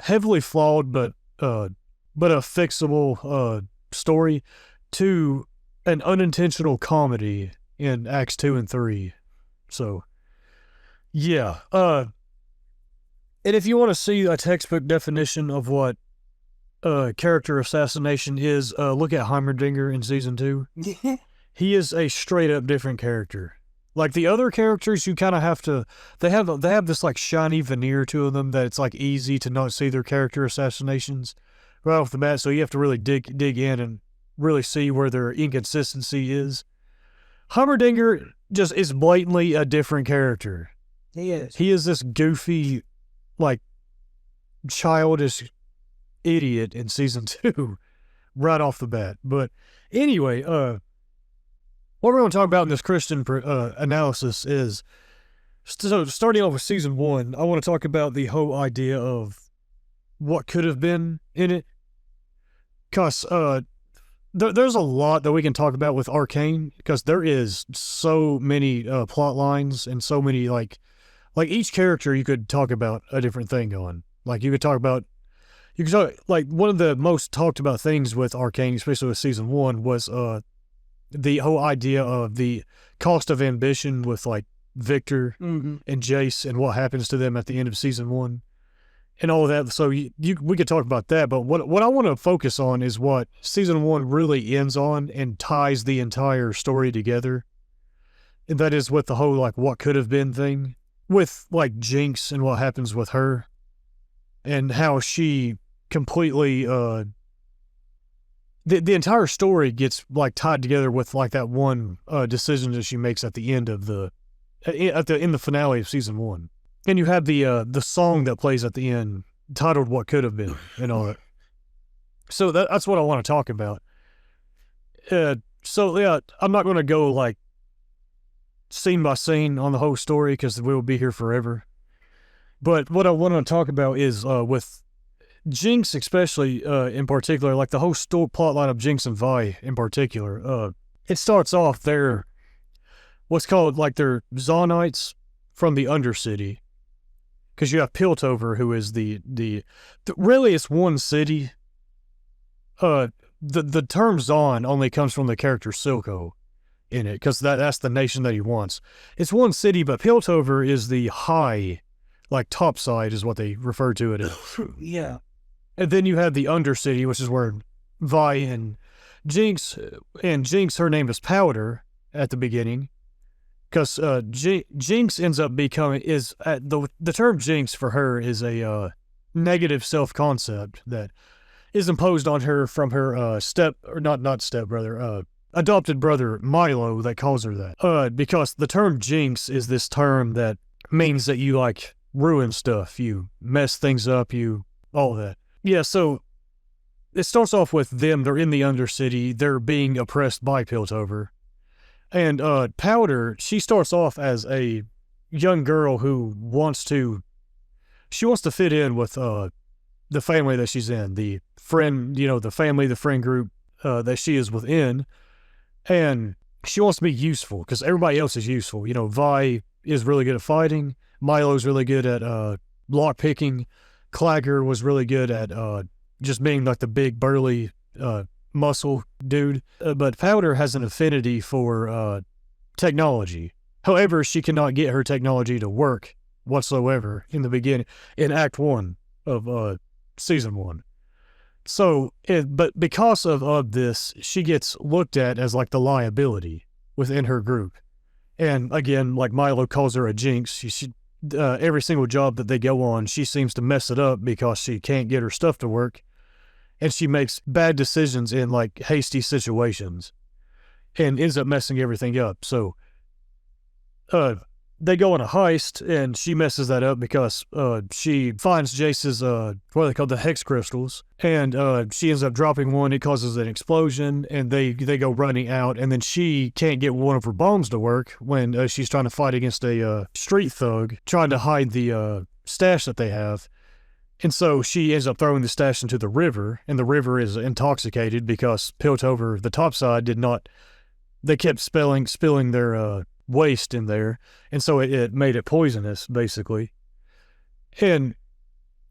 heavily flawed but a fixable story to an unintentional comedy in acts 2 and 3. So, yeah. And if you want to see a textbook definition of what character assassination is, look at Heimerdinger in season 2. He is a straight up different character. Like, the other characters, you kind of have to, they have this, like, shiny veneer to them that it's, like, easy to not see their character assassinations right off the bat, so you have to really dig in and really see where their inconsistency is. Heimerdinger just is blatantly a different character.
He is.
He is this goofy, like, childish idiot in season 2 right off the bat. But anyway, what we're going to talk about in this Christian analysis is, so starting off with season 1, I want to talk about the whole idea of what could have been in it. Because there's a lot that we can talk about with Arcane, because there is so many plot lines and so many, like each character you could talk about a different thing on. Like, like, one of the most talked about things with Arcane, especially with season 1, was the whole idea of the cost of ambition with, like, Victor and Jace and what happens to them at the end of season 1 and all of that. So we could talk about that, but what I want to focus on is what season 1 really ends on and ties the entire story together. And that is with the whole, like, what could have been thing with, like, Jinx and what happens with her and how she completely, the entire story gets, like, tied together with, like, that one decision that she makes at the end of in the finale of season 1. And you have the song that plays at the end titled "What Could Have Been" and all that. So that's what I want to talk about. So yeah, I'm not going to go, like, scene by scene on the whole story because we'll be here forever. But what I want to talk about is with Jinx, especially in particular, like the whole plot line of Jinx and Vi in particular. It starts off there, what's called, like, they're Zonites from the Undercity. because you have Piltover, who is really it's one city. The term Zon only comes from the character Silco in it, because that's the nation that he wants. It's one city, but Piltover is the high, like top side is what they refer to it as.
Yeah.
And then you have the Undercity, which is where Vi and Jinx, her name is Powder at the beginning, because Jinx ends up becoming, the term Jinx for her is a negative self-concept that is imposed on her from her adopted brother Milo, that calls her that. Because the term Jinx is this term that means that you like ruin stuff, you mess things up, all that. Yeah, so it starts off with them, they're in the Undercity, they're being oppressed by Piltover. And Powder, she starts off as a young girl who wants to fit in with the family that she's in, the friend, the friend group that she is within. And she wants to be useful because everybody else is useful. Vi is really good at fighting. Milo's really good at lock picking. Clagger was really good at just being like the big burly muscle dude. But Powder has an affinity for technology. However, she cannot get her technology to work whatsoever in the beginning, in Act 1 of Season 1. So, but because of this, she gets looked at as like the liability within her group. And again, like Milo calls her a jinx, she every single job that they go on, she seems to mess it up because she can't get her stuff to work. And she makes bad decisions in like hasty situations and ends up messing everything up. So, they go on a heist, and she messes that up because she finds Jace's, what are they called, the hex crystals, and she ends up dropping one. It causes an explosion, and they go running out, and then she can't get one of her bombs to work when she's trying to fight against a street thug, trying to hide the stash that they have. And so she ends up throwing the stash into the river, and the river is intoxicated because Piltover, the top side, they kept spilling their waste in there, and so it made it poisonous, basically. And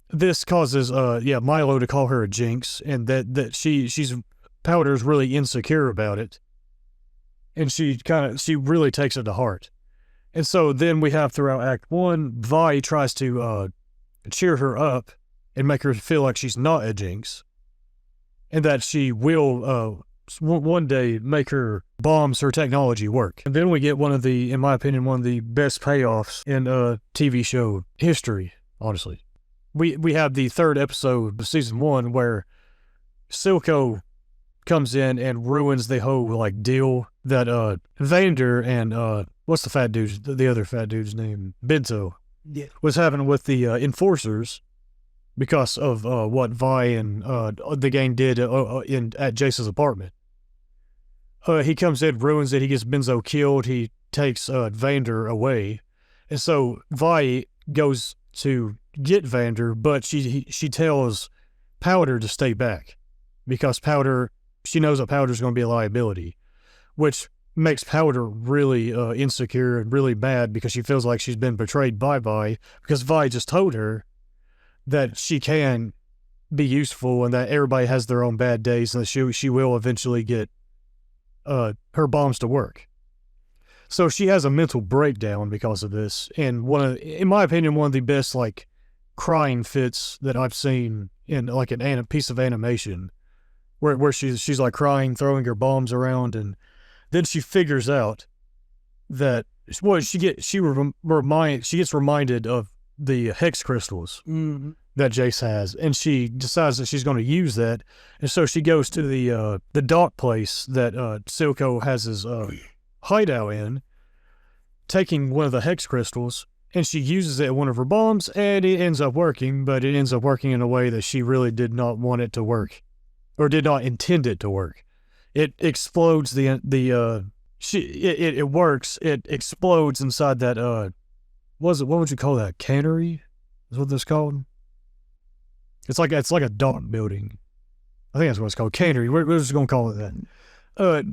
this causes Milo to call her a jinx, and that Powder's really insecure about it, and she really takes it to heart. And so then we have throughout Act 1, Vi tries to cheer her up and make her feel like she's not a jinx, and that she will one day make her technology work. And then we get in my opinion, one of the best payoffs in TV show history, honestly. We have the third episode of Season 1 where Silco comes in and ruins the whole like deal that Vander and what's the other fat dude's name? Bento.
Yeah.
Was having with the enforcers because of what Vi and the gang did at Jace's apartment. He comes in, ruins it, he gets Benzo killed, he takes Vander away. And so Vi goes to get Vander, but she tells Powder to stay back because she knows that Powder's going to be a liability, which makes Powder really insecure and really bad because she feels like she's been betrayed by Vi because Vi just told her that she can be useful and that everybody has their own bad days and that she will eventually get her bombs to work. So she has a mental breakdown because of this, and in my opinion, one of the best like crying fits that I've seen in like a piece of animation, where she's like crying, throwing her bombs around, and then she figures out that she gets reminded of the hex crystals that Jace has, and she decides that she's going to use that, and so she goes to the dock place that Silco has his hideout in, taking one of the hex crystals, and she uses it in one of her bombs, and it ends up working, but it ends up working in a way that she really did not want it to work, or did not intend it to work. It explodes it works, it explodes inside that, what would you call that, cannery? Is what that's called? It's like a dock building. I think that's what it's called, cannery. We're just going to call it that.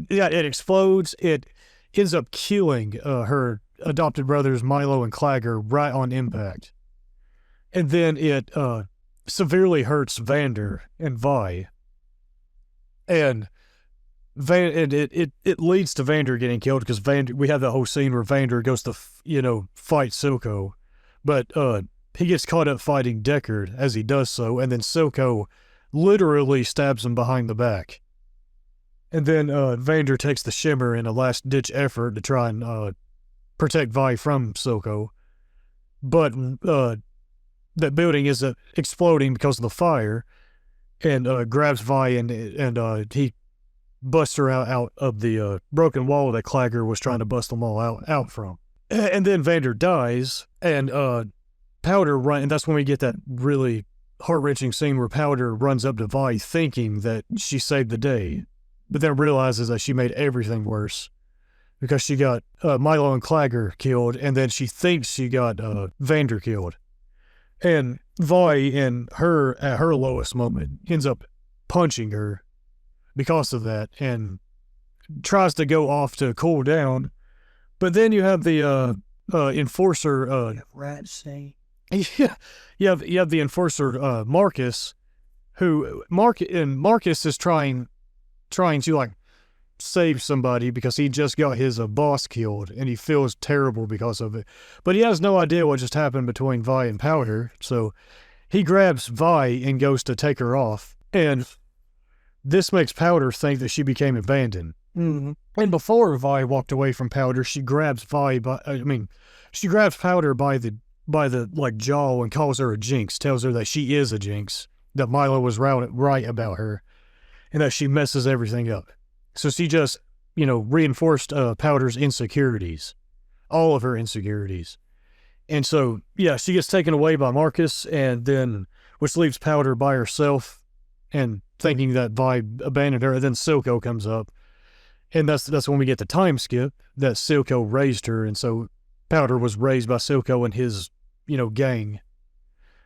It explodes. It ends up killing her adopted brothers Milo and Clagger right on impact. and then it severely hurts Vander and Vi, and it leads to Vander getting killed because we have that whole scene where Vander goes to fight Silco, but he gets caught up fighting Deckard as he does so, and then Silco literally stabs him behind the back. And then Vander takes the Shimmer in a last-ditch effort to try and protect Vi from Silco. But that building is exploding because of the fire, and grabs Vi, and he busts her out of the broken wall that Clagger was trying to bust them all out from. And then Vander dies, and Powder and that's when we get that really heart-wrenching scene where Powder runs up to Vi thinking that she saved the day, but then realizes that she made everything worse because she got Milo and Clagger killed, and then she thinks she got Vander killed. And Vi, at her lowest moment, ends up punching her because of that, and tries to go off to cool down. But then you have the enforcer. Yeah, you have the enforcer Marcus, Marcus is trying to save somebody because he just got his boss killed and he feels terrible because of it. But he has no idea what just happened between Vi and Powder, so he grabs Vi and goes to take her off, and this makes Powder think that she became abandoned.
Mm-hmm.
And before Vi walked away from Powder, she grabs Powder by the jaw and calls her a jinx, tells her that she is a jinx, that Milo was right about her, and that she messes everything up. So she just, reinforced Powder's insecurities, all of her insecurities. And so, yeah, she gets taken away by Marcus, and then, which leaves Powder by herself and thinking that Vi abandoned her. And then Silco comes up, and that's when we get the time skip that Silco raised her. And so Powder was raised by Silco and his, gang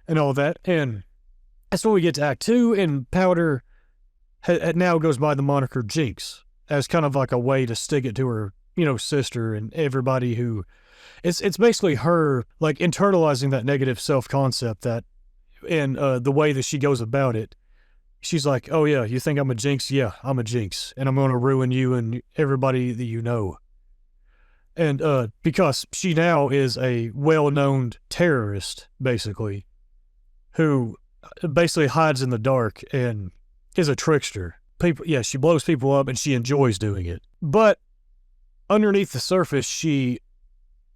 and all that. And that's when we get to Act 2, and Powder now goes by the moniker Jinx as kind of like a way to stick it to her, sister and everybody who... It's basically her, internalizing that negative self-concept that, and the way that she goes about it, she's like, oh yeah, you think I'm a Jinx? Yeah, I'm a Jinx, and I'm going to ruin you and everybody that you know. And because she now is a well-known terrorist, basically, who basically hides in the dark and is a trickster. She blows people up and she enjoys doing it. But underneath the surface, she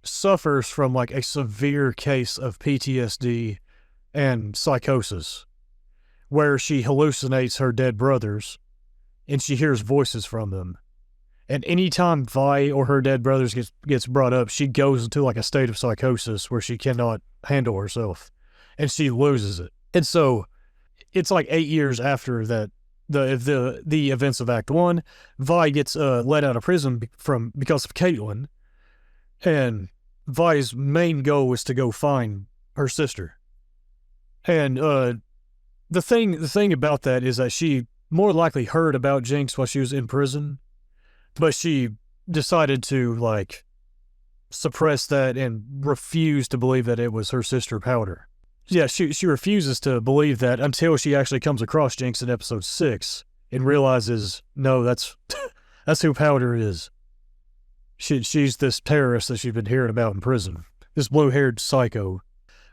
suffers from a severe case of PTSD and psychosis, where she hallucinates her dead brothers and she hears voices from them. And anytime Vi or her dead brothers gets brought up, she goes into a state of psychosis where she cannot handle herself and she loses it. And so it's 8 years after that, the events of Act 1, Vi gets let out of prison because of Caitlin, and Vi's main goal is to go find her sister. And the thing about that is that she more likely heard about Jinx while she was in prison, but she decided to suppress that and refuse to believe that it was her sister Powder. Yeah, she refuses to believe that until she actually comes across Jinx in episode 6 and realizes, no, that's who Powder is. She's this terrorist that she's been hearing about in prison, this blue-haired psycho.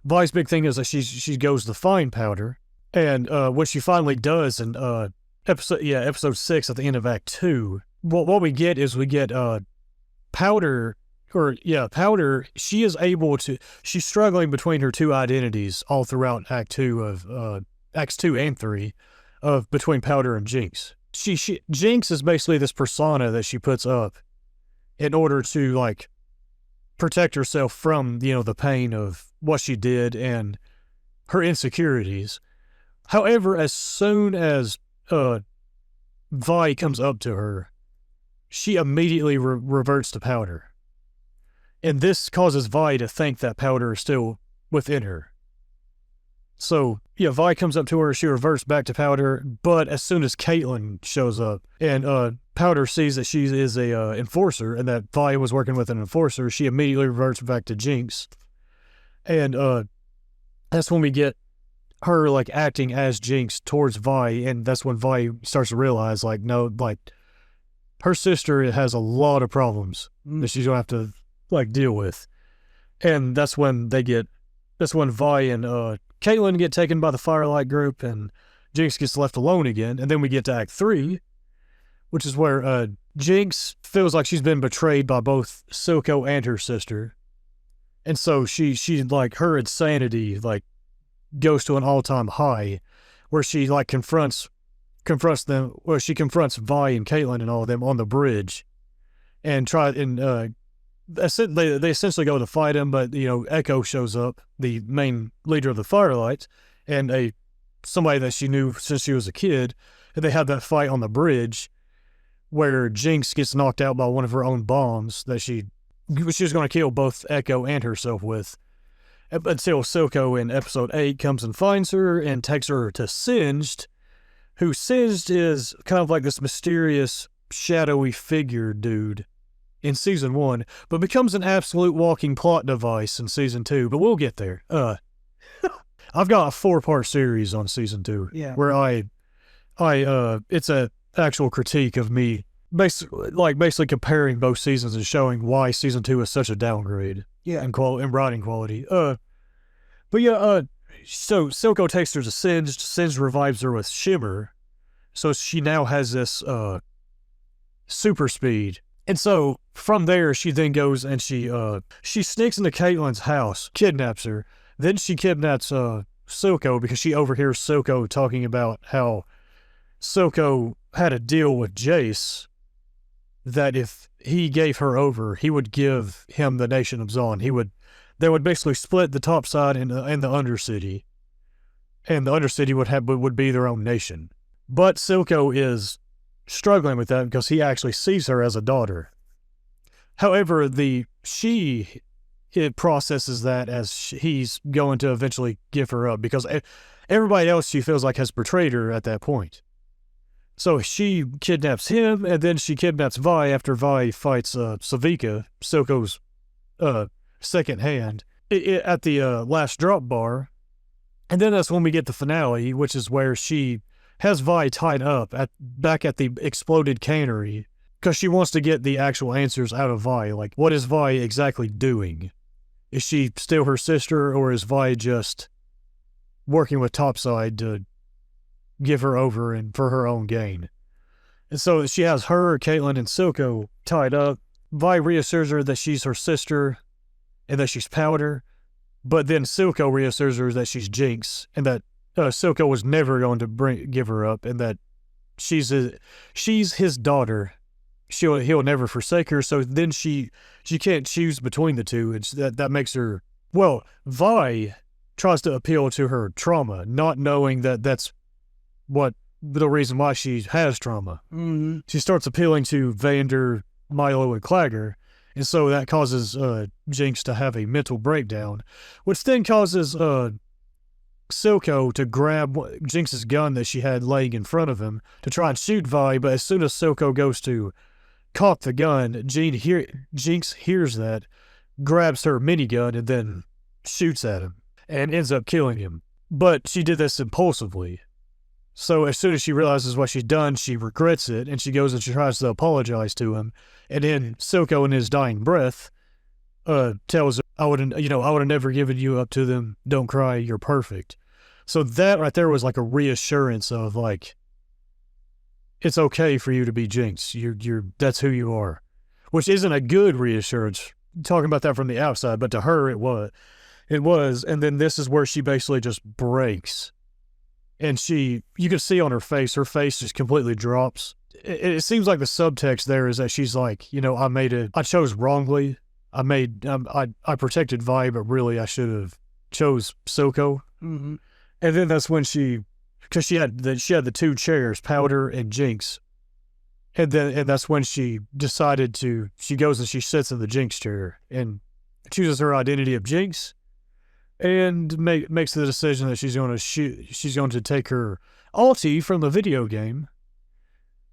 Vi's big thing is that she goes to find Powder, and when she finally does in episode 6 at the end of Act 2, what we get is Powder. Powder, she's struggling between her two identities all throughout Acts 2 and 3 between Powder and Jinx. Jinx is basically this persona that she puts up in order to protect herself from, the pain of what she did and her insecurities. However, as soon as Vi comes up to her, she immediately reverts to Powder. And this causes Vi to think that Powder is still within her. So, Vi comes up to her, she reverts back to Powder, but as soon as Caitlin shows up, and Powder sees that she is a enforcer, and that Vi was working with an enforcer, she immediately reverts back to Jinx. And that's when we get her like acting as Jinx towards Vi, and that's when Vi starts to realize like, no, like her sister has a lot of problems that she's gonna have to like deal with. And that's when Vi and Caitlyn get taken by the Firelight group, and Jinx gets left alone again. And then we get to Act 3, which is where Jinx feels like she's been betrayed by both Silco and her sister. And so she like, her insanity like goes to an all-time high, where she like confronts them, where she confronts Vi and Caitlyn and all of them on the bridge, and they essentially go to fight him, but Echo shows up, the main leader of the Firelight, and somebody that she knew since she was a kid, and they have that fight on the bridge where Jinx gets knocked out by one of her own bombs that she was going to kill both Echo and herself with, until Silco in episode 8 comes and finds her and takes her to Singed, who Singed is kind of like this mysterious, shadowy figure dude in season 1, but becomes an absolute walking plot device in season 2, but we'll get there. I've got a 4-part series on season 2, where it's a actual critique of me basically comparing both seasons and showing why season 2 is such a downgrade in writing quality. So Silco takes her to Singed. Singed revives her with Shimmer, so she now has this super speed. And so from there, she then goes and she sneaks into Caitlyn's house, kidnaps her. Then she kidnaps Silco because she overhears Silco talking about how Silco had a deal with Jace that if he gave her over, he would give him the nation of Zon. They would basically split the top side and the Undercity, and the Undercity would be their own nation. But Silco is struggling with that because he actually sees her as a daughter. However, it processes that as he's going to eventually give her up because everybody else she feels like has betrayed her at that point. So she kidnaps him, and then she kidnaps Vi after Vi fights Savika, Silco's second hand, at the last drop bar. And then that's when we get the finale, which is where she has Vi tied up back at the exploded cannery because she wants to get the actual answers out of Vi. Like, what is Vi exactly doing? Is she still her sister, or is Vi just working with Topside to give her over and for her own gain? And so she has her, Caitlyn, and Silco tied up. Vi reassures her that she's her sister and that she's Powder, but then Silco reassures her that she's Jinx and that Silco was never going to give her up, and that she's his daughter. He'll never forsake her. So then she can't choose between the two, and that makes her. Well, Vi tries to appeal to her trauma, not knowing that that's what the reason why she has trauma.
Mm-hmm.
She starts appealing to Vander, Milo, and Clagger, and so that causes Jinx to have a mental breakdown, which then causes Silco to grab Jinx's gun that she had laying in front of him to try and shoot Vi, but as soon as Silco goes to cock the gun, Jinx hears that, grabs her minigun, and then shoots at him, and ends up killing him. But she did this impulsively. So as soon as she realizes what she's done, she regrets it, and she goes and she tries to apologize to him. And then Silco, in his dying breath, tells her, I would have never given you up to them. Don't cry, you're perfect. So that right there was like a reassurance of like, it's okay for you to be Jinx. That's who you are, which isn't a good reassurance. Talking about that from the outside, but to her it was. And then this is where she basically just breaks. And you can see on her face just completely drops. It seems like the subtext there is that she's like, I chose wrongly. I protected Vi, but really I should have chose Silco.
Mm-hmm.
And then that's when because she had the two chairs, Powder and Jinx. And that's when she decided she goes and she sits in the Jinx chair and chooses her identity of Jinx, and makes the decision that she's going to take her ulti from the video game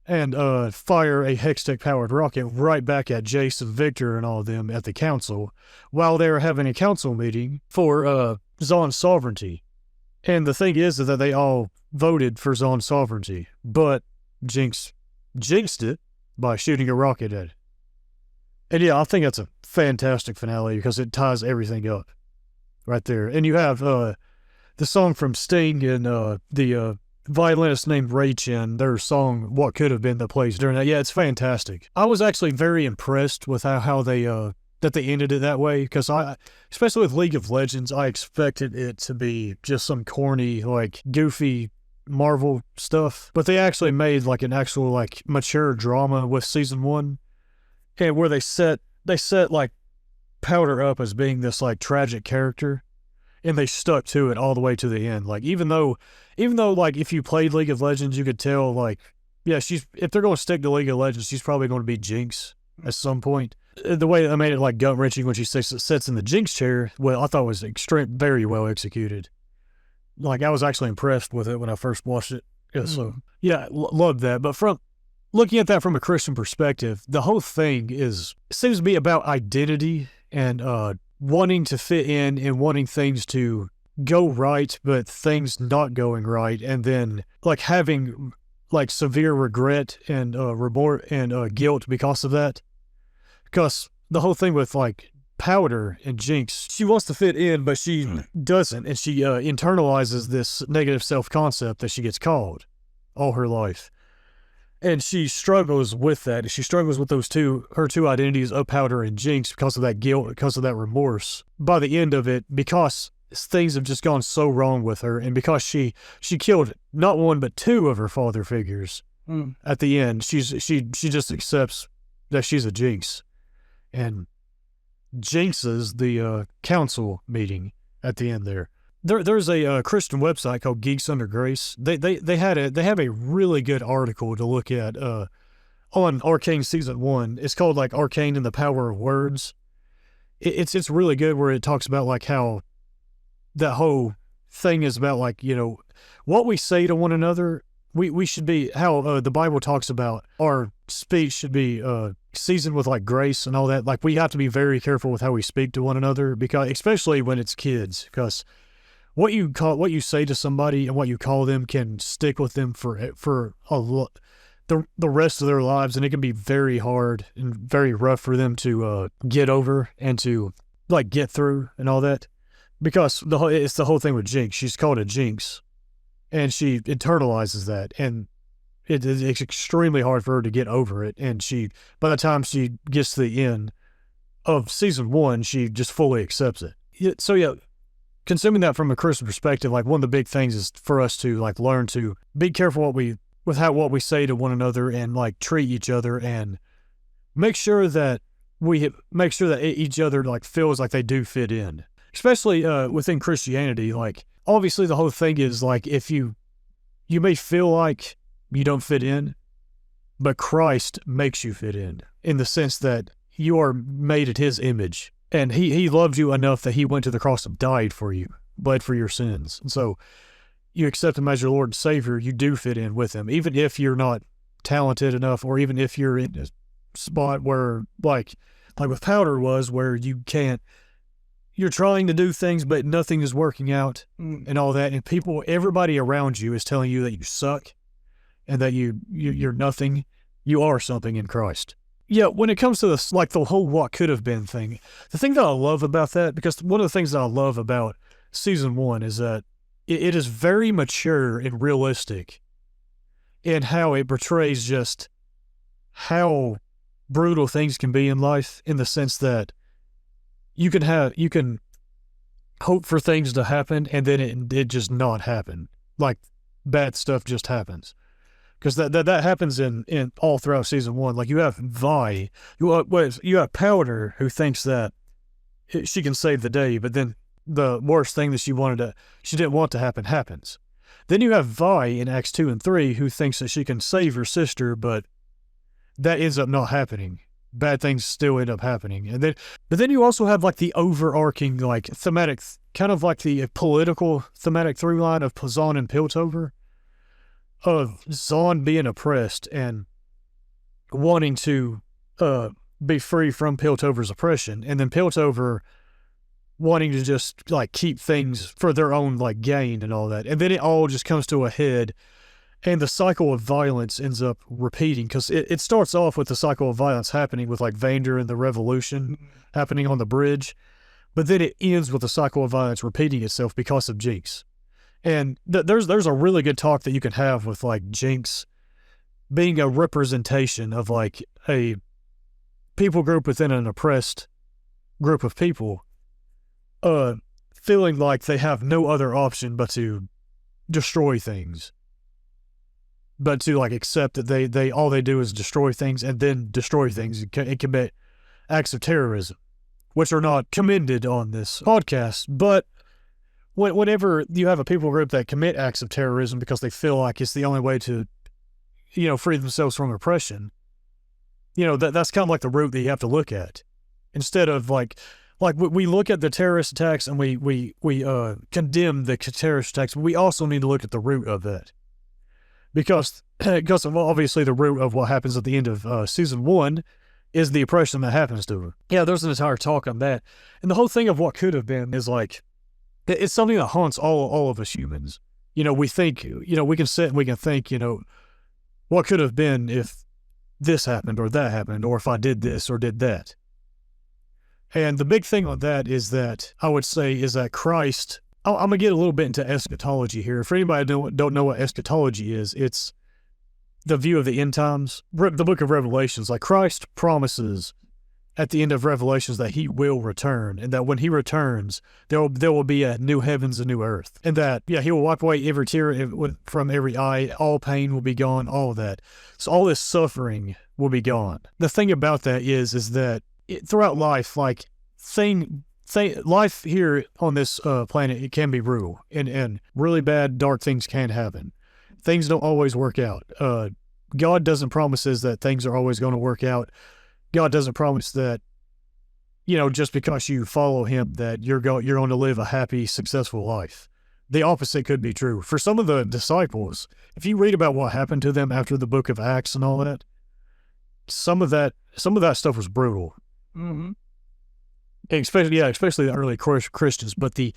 and fire a Hextech powered rocket right back at Jace and Victor and all of them at the council while they were having a council meeting for Zon's sovereignty. And the thing is that they all voted for Zon's sovereignty, but Jinx jinxed it by shooting a rocket at it. And yeah, I think that's a fantastic finale because it ties everything up right there. And you have the song from Sting and the violinist named Ray Chen, their song What Could Have Been, that plays during that. Yeah, it's fantastic. I was actually very impressed with how they that they ended it that way, because especially with League of Legends, I expected it to be just some corny, like goofy Marvel stuff, but they actually made like an actual like mature drama with season 1, and where they set like Powder up as being this like tragic character, and they stuck to it all the way to the end. Like even though like if you played League of Legends, you could tell like, yeah, if they're going to stick to League of Legends, she's probably going to be Jinx at some point. The way I made it like gut wrenching when she sits in the Jinx chair, well, I thought was very well executed. Like I was actually impressed with it when I first watched it. Yeah, so yeah, loved that. But from looking at that from a Christian perspective, the whole thing seems to be about identity and wanting to fit in and wanting things to go right, but things not going right, and then like having like severe regret and remorse and guilt because of that. Because the whole thing with like Powder and Jinx, she wants to fit in, but she doesn't, and she internalizes this negative self-concept that she gets called all her life. And she struggles with that. She struggles with her two identities of Powder and Jinx because of that guilt, because of that remorse. By the end of it, because things have just gone so wrong with her, and because she killed not one but two of her father figures, at the end, she just accepts that she's a Jinx, and jinxes the council meeting at the end there. There's a Christian website called Geeks Under Grace. They have a really good article to look at on Arcane season 1. It's called like Arcane and the Power of Words. It's really good, where it talks about like how that whole thing is about like, you know, what we say to one another. We should be, how the Bible talks about our speech should be seasoned with like grace and all that. Like we have to be very careful with how we speak to one another, because especially when it's kids, because what you say to somebody and what you call them can stick with them for the rest of their lives, and it can be very hard and very rough for them to get over and to like get through and all that, because it's the whole thing with Jinx. She's called a Jinx, and she internalizes that, and it's extremely hard for her to get over it. And by the time she gets to the end of season 1, she just fully accepts it. So yeah, consuming that from a Christian perspective, like one of the big things is for us to like learn to be careful what we say to one another, and like treat each other, and make sure that each other like feels like they do fit in, especially within Christianity. Like obviously the whole thing is like, if you may feel like you don't fit in, but Christ makes you fit in the sense that you are made in his image. And he loved you enough that he went to the cross and died for you, bled for your sins. And so you accept him as your Lord and Savior, you do fit in with him, even if you're not talented enough, or even if you're in a spot where, like with Powder was, where you're trying to do things, but nothing is working out and all that. And everybody around you is telling you that you suck and that you're nothing. You are something in Christ. Yeah, when it comes to this, like the whole what could have been thing, the thing that I love about that, because one of the things that I love about season 1 is that it is very mature and realistic in how it portrays just how brutal things can be in life, in the sense that you can hope for things to happen, and then it just not happen. Like bad stuff just happens. Because that happens in all throughout season 1. Like you have Vi, you have Powder, who thinks that she can save the day, but then the worst thing that she didn't want to happen happens. Then you have Vi in Acts 2 and 3, who thinks that she can save her sister, but that ends up not happening. Bad things still end up happening. But then you also have like the overarching like thematic, kind of like the political thematic through line of Zon and Piltover, of Zon being oppressed and wanting to be free from Piltover's oppression, and then Piltover wanting to just like keep things for their own like gain and all that. And then it all just comes to a head, and the cycle of violence ends up repeating, because it starts off with the cycle of violence happening with like Vander and the revolution happening on the bridge, but then it ends with the cycle of violence repeating itself because of Jinx. And there's a really good talk that you can have with like Jinx being a representation of like a people group within an oppressed group of people, feeling like they have no other option but to destroy things, but to like accept that they all they do is destroy things and then destroy things and commit acts of terrorism, which are not commended on this podcast. But whenever you have a people group that commit acts of terrorism because they feel like it's the only way to, free themselves from oppression, that's kind of like the root that you have to look at, instead of like we look at the terrorist attacks and we condemn the terrorist attacks. We also need to look at the root of that, because of obviously the root of what happens at the end of season 1 is the oppression that happens to her. Yeah, there's an entire talk on that, and the whole thing of what could have been is like, it's something that haunts all of us humans. We think, we can sit and we can think, what could have been if this happened or that happened, or if I did this or did that. And the big thing on that is that I would say is that Christ, I'm going to get a little bit into eschatology here. For anybody don't know what eschatology is, it's the view of the end times. The book of Revelations, like Christ promises at the end of Revelations that he will return, and that when he returns, there will be a new heavens and new earth, and that, he will wipe away every tear from every eye, all pain will be gone, all of that. So all this suffering will be gone. The thing about that is that throughout life, like life here on this planet, it can be brutal, and really bad, dark things can happen. Things don't always work out. God doesn't promise us that things are always going to work out. God doesn't promise that, just because you follow him, that you're going to live a happy, successful life. The opposite could be true. For some of the disciples, if you read about what happened to them after the book of Acts and all that, some of that stuff was brutal.
Mm-hmm.
Especially the early Christians. But the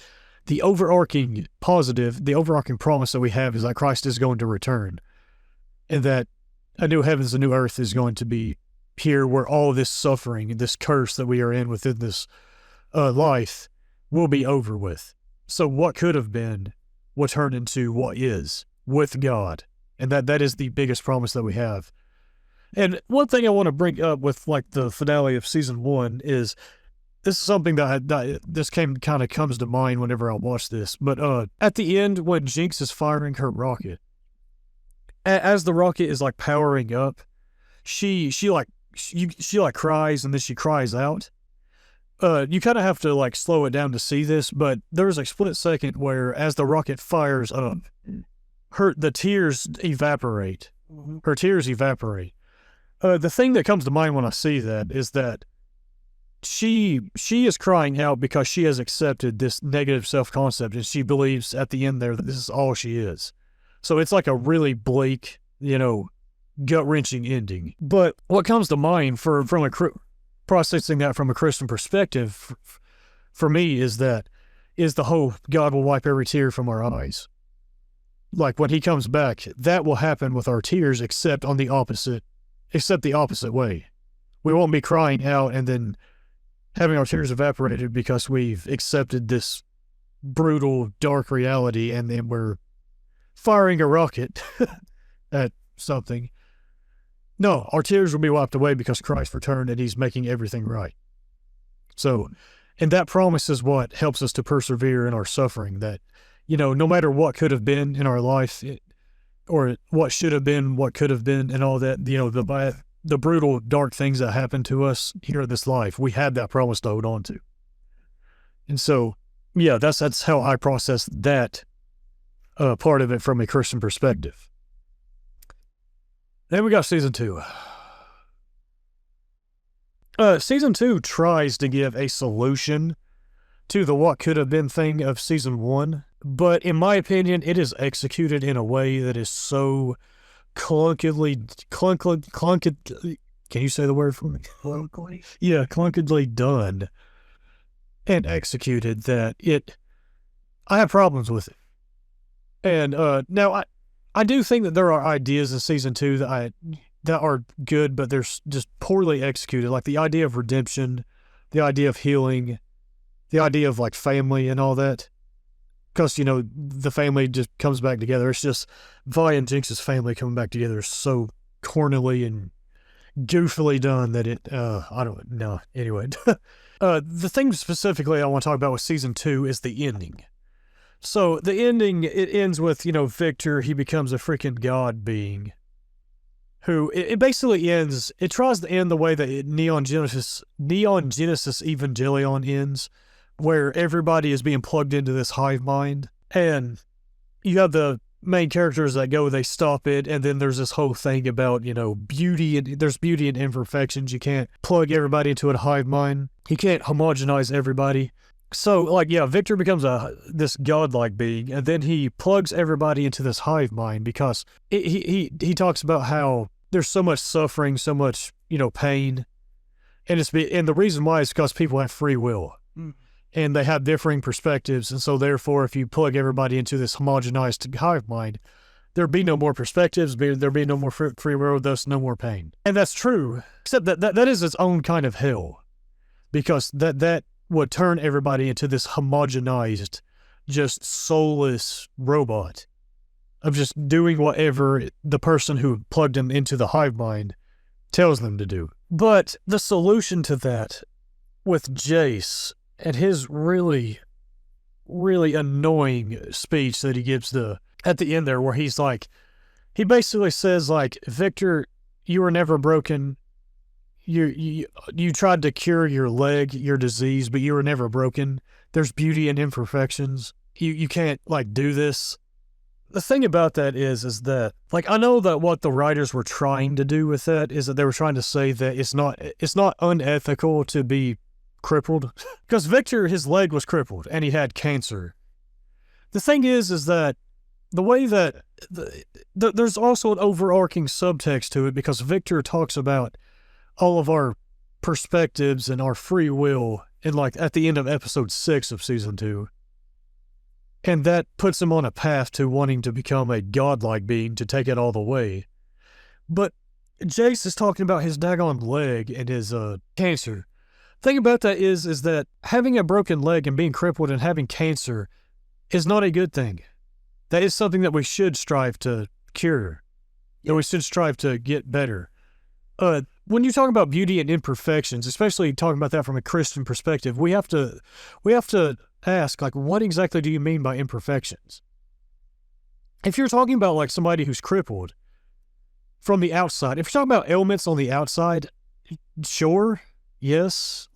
overarching positive, the overarching promise that we have is that Christ is going to return, and that a new heavens and new earth is going to be here, where all this suffering and this curse that we are in within this life will be over with. So what could have been will turn into what is with God. And that is the biggest promise that we have. And one thing I want to bring up with like the finale of season 1 is, this is something that this kind of comes to mind whenever I watch this. But at the end, when Jinx is firing her rocket, as the rocket is like powering up, she cries, and then she cries out. You kind of have to like slow it down to see this, but there's a split second where as the rocket fires up, the tears evaporate.
Mm-hmm.
Her tears evaporate. The thing that comes to mind when I see that is that she is crying out because she has accepted this negative self-concept, and she believes at the end there that this is all she is. So it's like a really bleak, gut-wrenching ending. But what comes to mind processing that from a Christian perspective for me is the whole God will wipe every tear from our eyes. Like when he comes back, that will happen with our tears, except the opposite way. We won't be crying out and then having our tears evaporated because we've accepted this brutal, dark reality, and then we're firing a rocket at something. No, our tears will be wiped away because Christ returned and he's making everything right. So, and that promise is what helps us to persevere in our suffering, that, no matter what could have been in our life, or what should have been, what could have been, and all that, the brutal, dark things that happen to us here in this life, we have that promise to hold on to. And so, that's how I process that part of it from a Christian perspective. Then we got season 2. Season 2 tries to give a solution to the what could have been thing of season 1, but in my opinion, it is executed in a way that is so clunkily, can you say the word for me?
Clunkily?
Yeah, clunkily done, and executed that I have problems with it. And now I do think that there are ideas in season 2 that are good, but they're just poorly executed. Like the idea of redemption, the idea of healing, the idea of like family and all that. Because, the family just comes back together. It's just Vi and Jinx's family coming back together is so cornily and goofily done that I don't know. Anyway, the thing specifically I want to talk about with season 2 is the ending. So the ending, it ends with, Victor, he becomes a freaking god being who, it basically ends, it tries to end the way that Neon Genesis Evangelion ends, where everybody is being plugged into this hive mind, and you have the main characters that go, they stop it, and then there's this whole thing about, beauty, and there's beauty and imperfections. You can't plug everybody into a hive mind. You can't homogenize everybody. So, Victor becomes this godlike being, and then he plugs everybody into this hive mind because he talks about how there's so much suffering, so much, pain, and the reason why is because people have free will. And they have differing perspectives, and so therefore, if you plug everybody into this homogenized hive mind, there'd be no more perspectives, there'd be no more free will, thus no more pain. And that's true, except that is its own kind of hell, because that would turn everybody into this homogenized, just soulless robot of just doing whatever the person who plugged them into the hive mind tells them to do. But the solution to that with Jace and his really, really annoying speech that he gives at the end there, where he's like, he basically says like, Victor, you were never broken. You tried to cure your leg, your disease, but you were never broken. There's beauty in imperfections. You can't do this. The thing about that is that I know that what the writers were trying to do with that is that they were trying to say that it's not unethical to be crippled, because Victor, his leg was crippled and he had cancer. The thing is that the way that there's also an overarching subtext to it, because Victor talks about all of our perspectives and our free will at the end of episode 6 of season 2. And that puts him on a path to wanting to become a godlike being, to take it all the way. But Jace is talking about his daggone leg and his cancer. Thing about that is that having a broken leg and being crippled and having cancer is not a good thing. That is something that we should strive to cure. That we should strive to get better. When you talk about beauty and imperfections, especially talking about that from a Christian perspective, we have to ask, what exactly do you mean by imperfections? If you're talking about somebody who's crippled from the outside, if you're talking about ailments on the outside, sure. Yes,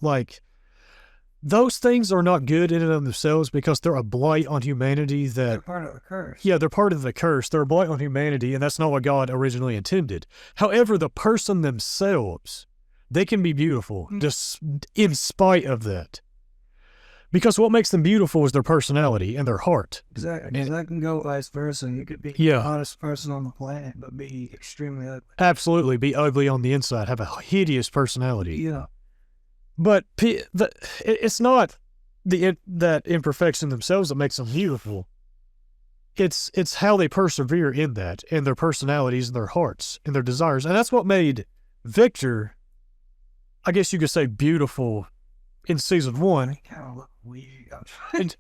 those things are not good in and of themselves, because they're a blight on humanity.
They're part of the curse.
Yeah, they're part of the curse. They're a blight on humanity, and that's not what God originally intended. However, the person themselves, they can be beautiful, just in spite of that. Because what makes them beautiful is their personality and their heart.
Exactly. And that can go vice versa. You could be the hottest person on the planet, but be extremely ugly.
Absolutely. Be ugly on the inside. Have a hideous personality.
Yeah.
But it's not that imperfection themselves that makes them beautiful. It's how they persevere in that, and their personalities and their hearts and their desires. And that's what made Victor, I guess you could say, beautiful in season 1.
I kind of look weird.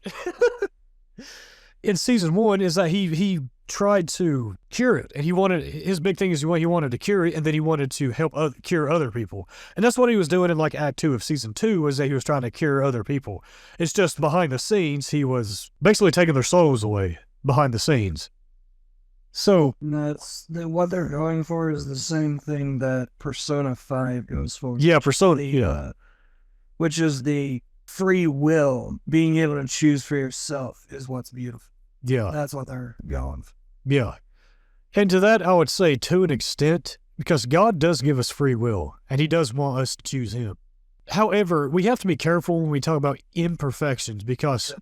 In season 1 is that he tried to cure it, and his big thing is he wanted to cure it, and then he wanted to help cure other people. And that's what he was doing in Act 2 of season 2, was that he was trying to cure other people. It's just behind the scenes, he was basically taking their souls away behind the scenes. So
what they're going for is the same thing that Persona 5 goes for.
Yeah, Persona,
which is the free will, being able to choose for yourself is what's beautiful.
Yeah.
That's what they're going for.
Yeah. And to that, I would say, to an extent, because God does give us free will, and he does want us to choose him. However, we have to be careful when we talk about imperfections, because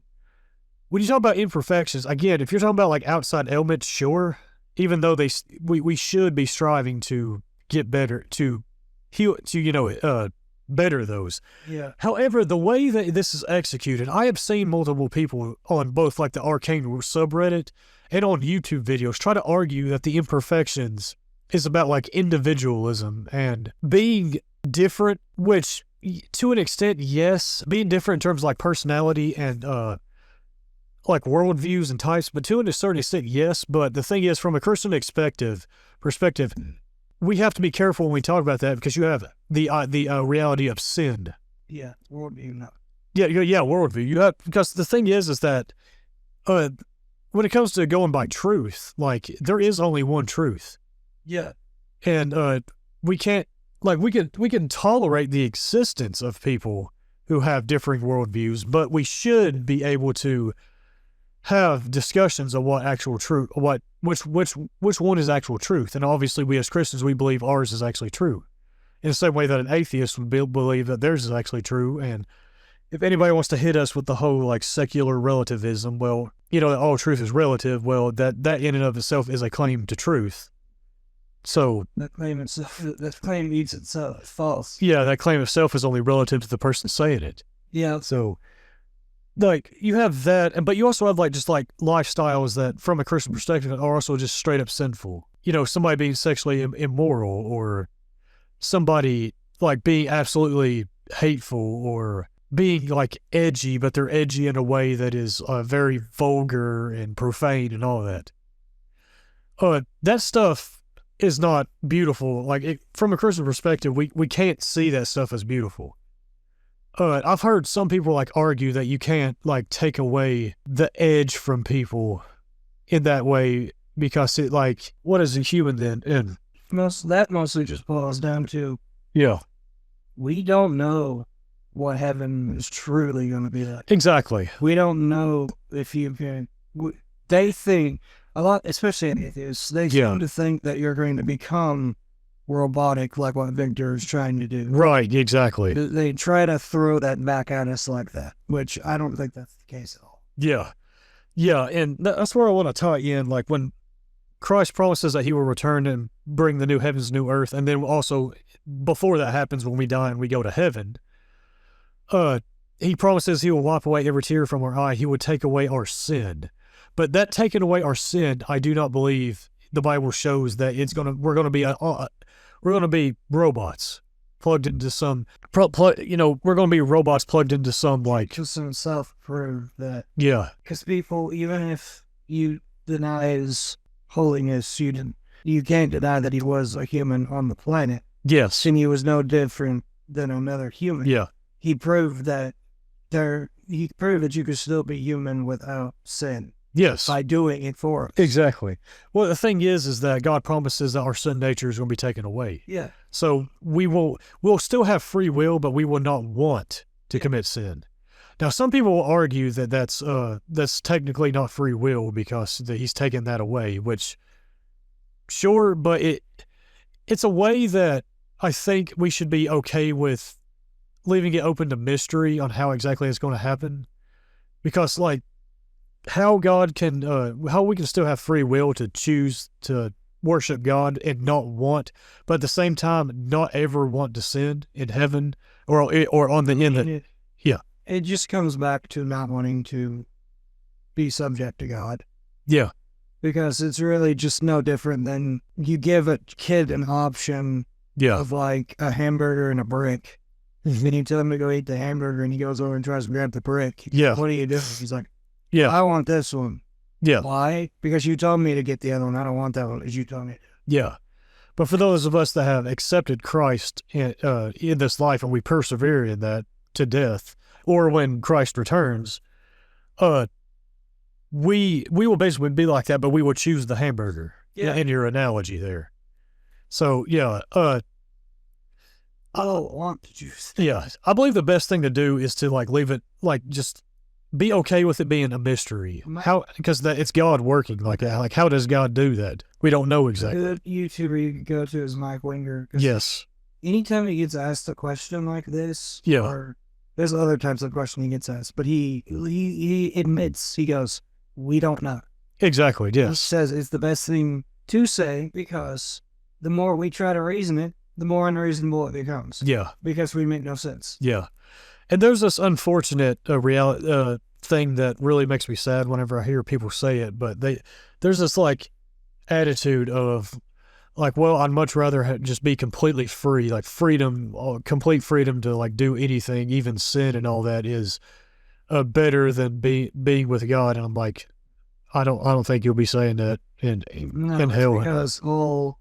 when you talk about imperfections, again, if you're talking about outside ailments, sure, even though we should be striving to get better, to heal, to, better those.
Yeah.
However, the way that this is executed, I have seen multiple people on both like the Arcane subreddit and on YouTube videos try to argue that the imperfections is about like individualism and being different, which to an extent, yes, being different in terms of like personality and like worldviews and types, but to a certain extent, yes. But the thing is, from a Christian perspective, we have to be careful when we talk about that because you have the reality of sin.
Yeah, worldview. No.
Yeah, worldview. You have, because the thing is that when it comes to going by truth, like there is only one truth.
Yeah,
and we can't like we can tolerate the existence of people who have differing worldviews, but we should be able to have discussions of what actual truth, which one is actual truth. And obviously, we as Christians, we believe ours is actually true, in the same way that an atheist would believe that theirs is actually true. And if anybody wants to hit us with the whole like secular relativism, well, that all truth is relative. Well, that in and of itself is a claim to truth. So
that claim means itself false.
Yeah, that claim itself is only relative to the person saying it.
Yeah.
So, like, you have that, but you also have like just like lifestyles that, from a Christian perspective, are also just straight up sinful. Somebody being sexually immoral, or somebody like being absolutely hateful, or being like edgy, but they're edgy in a way that is very vulgar and profane and all that. That stuff is not beautiful. Like, from a Christian perspective, we can't see that stuff as beautiful. I've heard some people like argue that you can't like take away the edge from people in that way because it like, what is a human then? And
that mostly just boils down to, we don't know what heaven is truly going to be like.
Exactly.
We don't know if you can. They think a lot, especially atheists, they seem to think that you're going to become robotic, like what Victor is trying to do.
Right, exactly.
They try to throw that back at us like that, which I don't think that's the case at all.
Yeah, and that's where I want to tie in, like when Christ promises that he will return and bring the new heavens, new earth, and then also, before that happens, when we die and we go to heaven, he promises he will wipe away every tear from our eye. He would take away our sin. But that taking away our sin, I do not believe the Bible shows that we're going to be robots plugged into some, we're going to be robots plugged into some like.
Just some self-prove that.
Yeah.
Because people, even if you deny his holiness, you can't deny that he was a human on the planet.
Yes.
And he was no different than another human.
Yeah.
He proved that you could still be human without sin.
Yes.
By doing it for us.
Exactly. Well, the thing is that God promises that our sin nature is going to be taken away.
Yeah.
So we'll still have free will, but we will not want to commit sin. Now, some people will argue that that's technically not free will because he's taken that away, which, sure, but it's a way that I think we should be okay with leaving it open to mystery on how exactly it's going to happen. Because, like, how we can still have free will to choose to worship God and not want, but at the same time not ever want to sin in heaven or on the end. Yeah.
It just comes back to not wanting to be subject to God.
Yeah.
Because it's really just no different than you give a kid an option of like a hamburger and a brick. And you tell him to go eat the hamburger and he goes over and tries to grab the brick.
Yeah.
What do you do? He's like,
I
want this one.
Yeah.
Why? Because you told me to get the other one. I don't want that one because you told me to.
Yeah. But for those of us that have accepted Christ in this life and we persevere in that to death, or when Christ returns, we will basically be like that, but we will choose the hamburger in your analogy there. So, I
don't want to choose.
Yeah. I believe the best thing to do is to like leave it, like just be okay with it being a mystery. Because it's God working like that. Like, how does God do that? We don't know exactly.
A good YouTuber you can go to is Mike Winger.
Yes.
Anytime he gets asked a question like this, or there's other types of question he gets asked, but he admits, he goes, we don't know.
Exactly, yes.
He says it's the best thing to say because the more we try to reason it, the more unreasonable it becomes.
Yeah.
Because we make no sense.
Yeah. And there's this unfortunate reality thing that really makes me sad whenever I hear people say it, but there's this like attitude of like, well, I'd much rather just be completely free, like freedom, complete freedom to like do anything, even sin and all that is better than being with God. And I'm like, I don't think you'll be saying that in hell.
Because all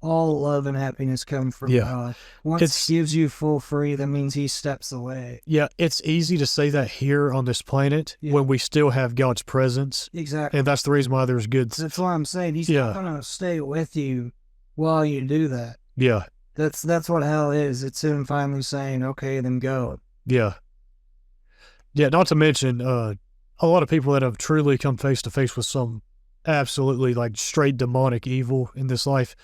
love and happiness come from God. Once he gives you full free, that means he steps away.
Yeah, it's easy to say that here on this planet when we still have God's presence.
Exactly.
And that's the reason why there's good...
That's why I'm saying he's not going to stay with you while you do that.
Yeah.
That's what hell is. It's him finally saying, okay, then go.
Yeah. Yeah, not to mention a lot of people that have truly come face to face with some absolutely like straight demonic evil in this life,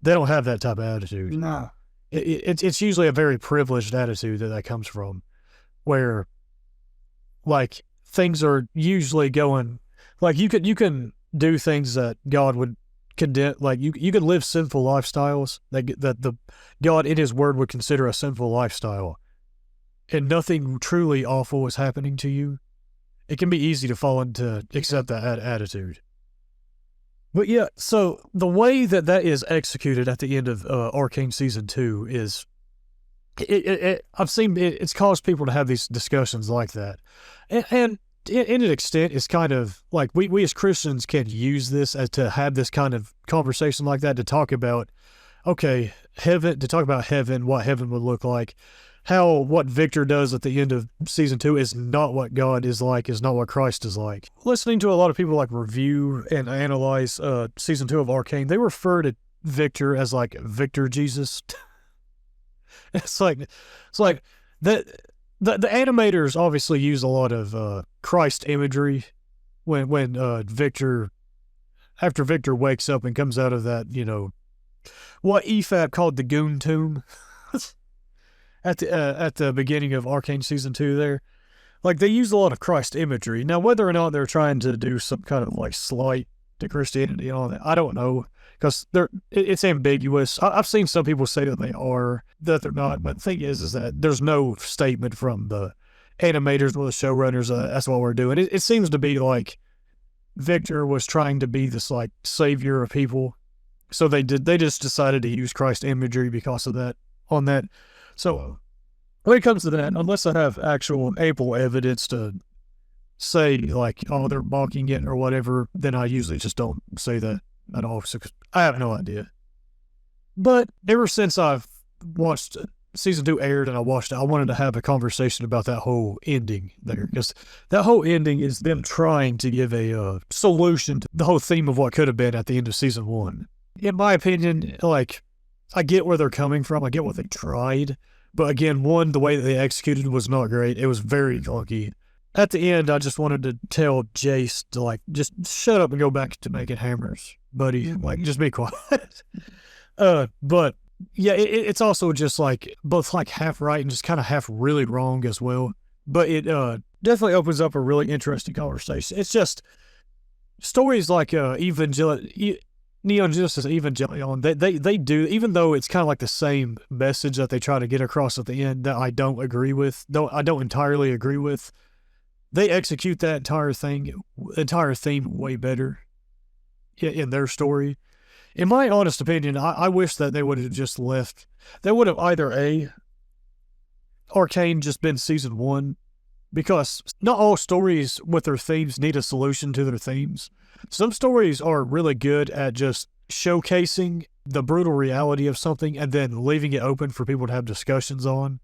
they don't have that type of attitude.
No.
It's usually a very privileged attitude that comes from, where like things are usually going, like you can do things that God would condemn, like you can live sinful lifestyles that the God in his word would consider a sinful lifestyle, and nothing truly awful is happening to you. It can be easy to fall into accept that attitude. But yeah, so the way that is executed at the end of Arcane Season 2 is, I've seen it's caused people to have these discussions like that. And in an extent, it's kind of like we as Christians can use this as to have this kind of conversation like that to talk about, okay, heaven, to talk about heaven, what heaven would look like. How what Victor does at the end of Season 2 is not what God is like, is not what Christ is like. Listening to a lot of people like review and analyze Season 2 of Arcane, they refer to Victor as like Victor Jesus. It's like the animators obviously use a lot of Christ imagery when Victor, after Victor wakes up and comes out of that, what EFAP called the Goon Tomb. At the beginning of Arcane Season 2 there. Like, they use a lot of Christ imagery. Now, whether or not they're trying to do some kind of, like, slight to Christianity and all that, I don't know. Because it's ambiguous. I've seen some people say that they are, that they're not. But the thing is that there's no statement from the animators or the showrunners, that's what we're doing. It seems to be like Victor was trying to be this, like, savior of people. So they just decided to use Christ imagery because of that, on that. So when it comes to that, unless I have actual ample evidence to say, like, oh, they're mocking it or whatever, then I usually just don't say that at all. So I have no idea. But ever since I've watched Season 2 aired and I watched it, I wanted to have a conversation about that whole ending there. Because that whole ending is them trying to give a solution to the whole theme of what could have been at the end of Season 1. In my opinion, like, I get where they're coming from. I get what they tried. But again, the way that they executed was not great. It was very clunky. At the end, I just wanted to tell Jace to, like, just shut up and go back to making hammers, buddy. Like, just be quiet. But, yeah, it's also just, like, both, like, half right and just kind of half really wrong as well. But it definitely opens up a really interesting conversation. It's just stories like Neon Genesis Evangelion, they do, even though it's kind of like the same message that they try to get across at the end that I don't agree with, though I don't entirely agree with, they execute that entire theme way better in their story. In my honest opinion, I wish that they would have just left, they would have either Arcane just been Season 1, because not all stories with their themes need a solution to their themes. Some stories are really good at just showcasing the brutal reality of something and then leaving it open for people to have discussions on,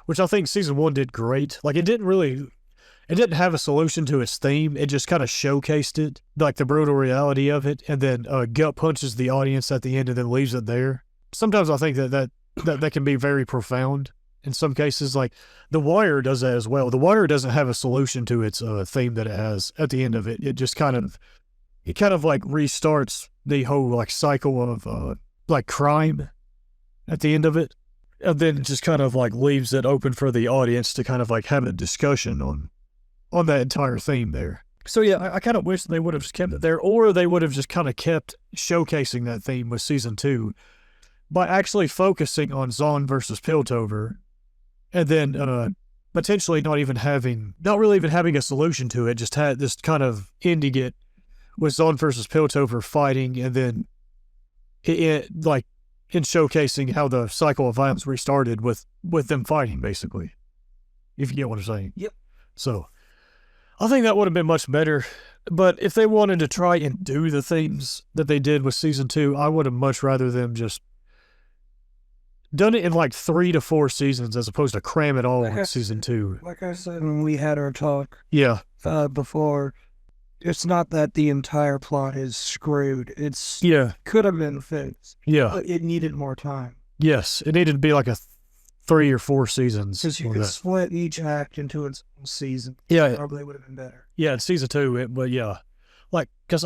which I think Season 1 did great. Like, it didn't have a solution to its theme. It just kind of showcased it, like the brutal reality of it, and then gut punches the audience at the end and then leaves it there. Sometimes I think that can be very profound. In some cases, like The Wire does that as well. The Wire doesn't have a solution to its theme that it has at the end of it. It just kind of like restarts the whole like cycle of like crime at the end of it, and then it just kind of like leaves it open for the audience to kind of like have a discussion on that entire theme there. So yeah, I kind of wish they would have just kept it there, or they would have just kind of kept showcasing that theme with Season 2. by actually focusing on Zahn versus Piltover, and then potentially not really even having a solution to it, just had this kind of ending it with Zahn versus Piltover fighting, and then like in showcasing how the cycle of violence restarted with them fighting, basically. If you get what I'm saying.
Yep.
So, I think that would have been much better. But if they wanted to try and do the things that they did with season 2, I would have much rather them just done it in like 3 to 4 seasons as opposed to cram it all in season 2.
Like I said when we had our talk before, it's not that the entire plot is screwed. It's could have been fixed.
Yeah.
But it needed more time.
Yes. It needed to be like a 3 or 4 seasons.
Because you could split each act into its own season.
Yeah.
It probably would have been better.
Yeah, in season 2, like, because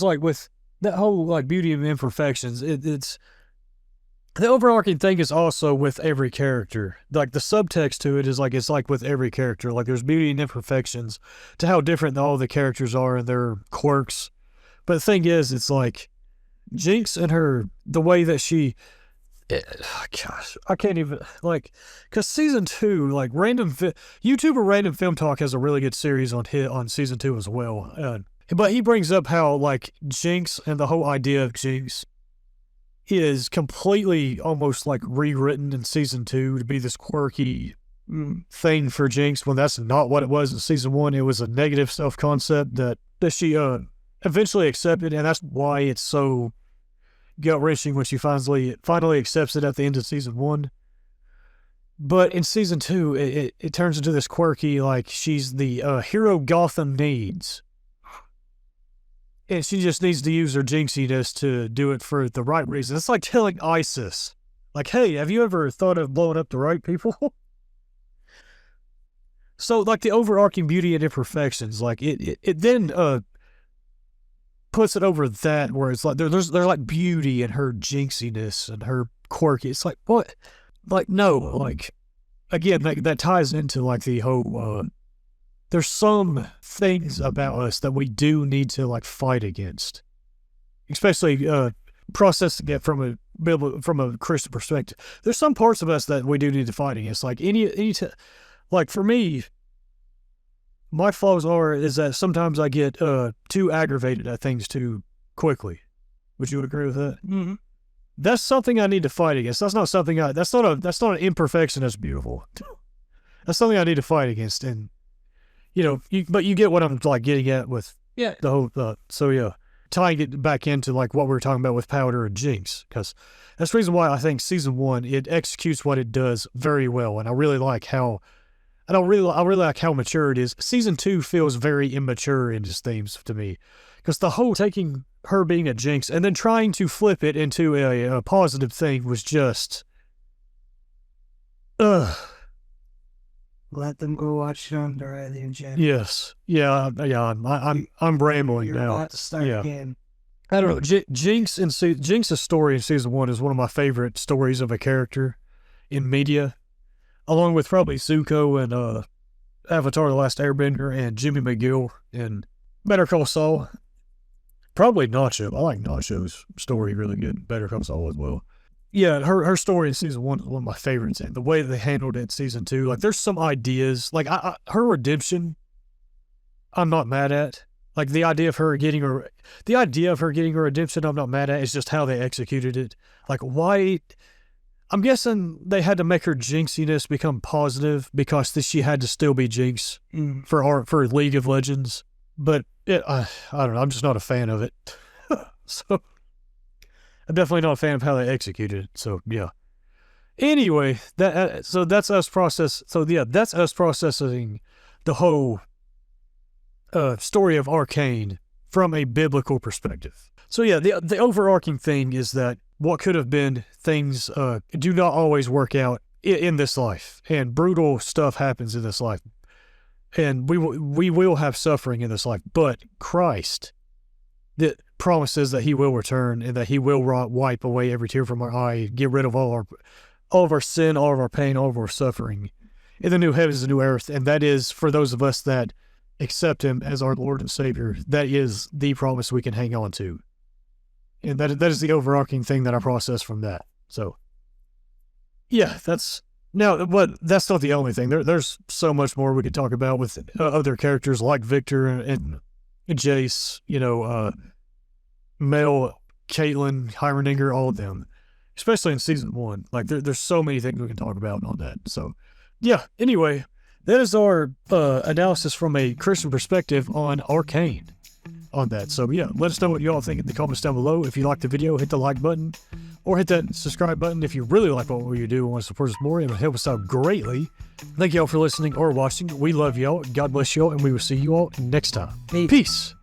like with that whole like beauty and imperfections, it's the overarching thing is also with every character. Like the subtext to it is like it's like with every character. Like there's beauty and imperfections to how different all the characters are and their quirks. But the thing is, it's like Jinx and the way that she, gosh, I can't even like, because season 2, like YouTuber Random Film Talk has a really good series on season 2 as well. But he brings up how like Jinx and the whole idea of Jinx is completely almost like rewritten in season 2 to be this quirky thing for Jinx, when that's not what it was in season 1. It was a negative self-concept that she eventually accepted, and that's why it's so gut-wrenching when she finally accepts it at the end of season 1. But in season 2, it turns into this quirky, like she's the hero Gotham needs. And she just needs to use her jinxiness to do it for the right reason. It's like telling ISIS, like, hey, have you ever thought of blowing up the right people? So, like, the overarching beauty and imperfections, like, it then puts it over that, where it's like, there's like beauty in her jinxiness and her quirky. It's like, what? Like, no, like, again, that ties into, like, the whole, there's some things about us that we do need to like fight against, especially processing it from a Christian perspective. There's some parts of us that we do need to fight against. Like like for me, my flaws is that sometimes I get too aggravated at things too quickly. Would you agree with that?
Mm-hmm.
That's something I need to fight against. That's not something that's not an imperfection that's beautiful. That's something I need to fight against. And but you get what I'm like getting at with the whole. Tying it back into like what we were talking about with Powder and Jinx, because that's the reason why I think season 1 it executes what it does very well, and I really like how mature it is. Season 2 feels very immature in its themes to me, because the whole taking her being a Jinx and then trying to flip it into a positive thing was just,
Let them go watch it on the radio channel.
Yes. Yeah. I'm rambling
You're
now.
about to start again.
I don't know. Jinx's story in season 1 is one of my favorite stories of a character in media, along with probably Zuko and Avatar: The Last Airbender and Jimmy McGill and Better Call Saul. Probably Nacho. I like Nacho's story really good. Better Call Saul as well. Yeah, her story in season 1 is one of my favorites, and the way they handled it in season 2, like there's some ideas, like her redemption, I'm not mad at. Like the idea of her getting her redemption, I'm not mad at. It's just how they executed it. Like why? I'm guessing they had to make her jinxiness become positive because she had to still be Jinx for League of Legends. But I don't know. I'm just not a fan of it. So. I'm definitely not a fan of how they executed it. So yeah. Anyway, that's us processing the whole story of Arcane from a biblical perspective. So yeah, the overarching thing is that what could have been things do not always work out in this life, and brutal stuff happens in this life, and we will have suffering in this life. But Christ, that promises that he will return and that he will wipe away every tear from our eye, get rid of all of our sin, all of our pain, all of our suffering in the new heavens and new earth. And that is for those of us that accept him as our Lord and Savior. That is the promise we can hang on to. And that is the overarching thing that I process from that. So, yeah, that's not the only thing. There's so much more we could talk about with other characters like Victor and Jace, Mel, Caitlyn, Heimerdinger, all of them, especially in season 1. Like there's so many things we can talk about on that. So, yeah. Anyway, that is our analysis from a Christian perspective on Arcane. On that. So yeah, let us know what y'all think in the comments down below. If you like the video, hit the like button or hit that subscribe button if you really like what we do and want to support us more. It would help us out greatly. Thank y'all for listening or watching. We love y'all. God bless y'all, and we will see you all next time. Peace.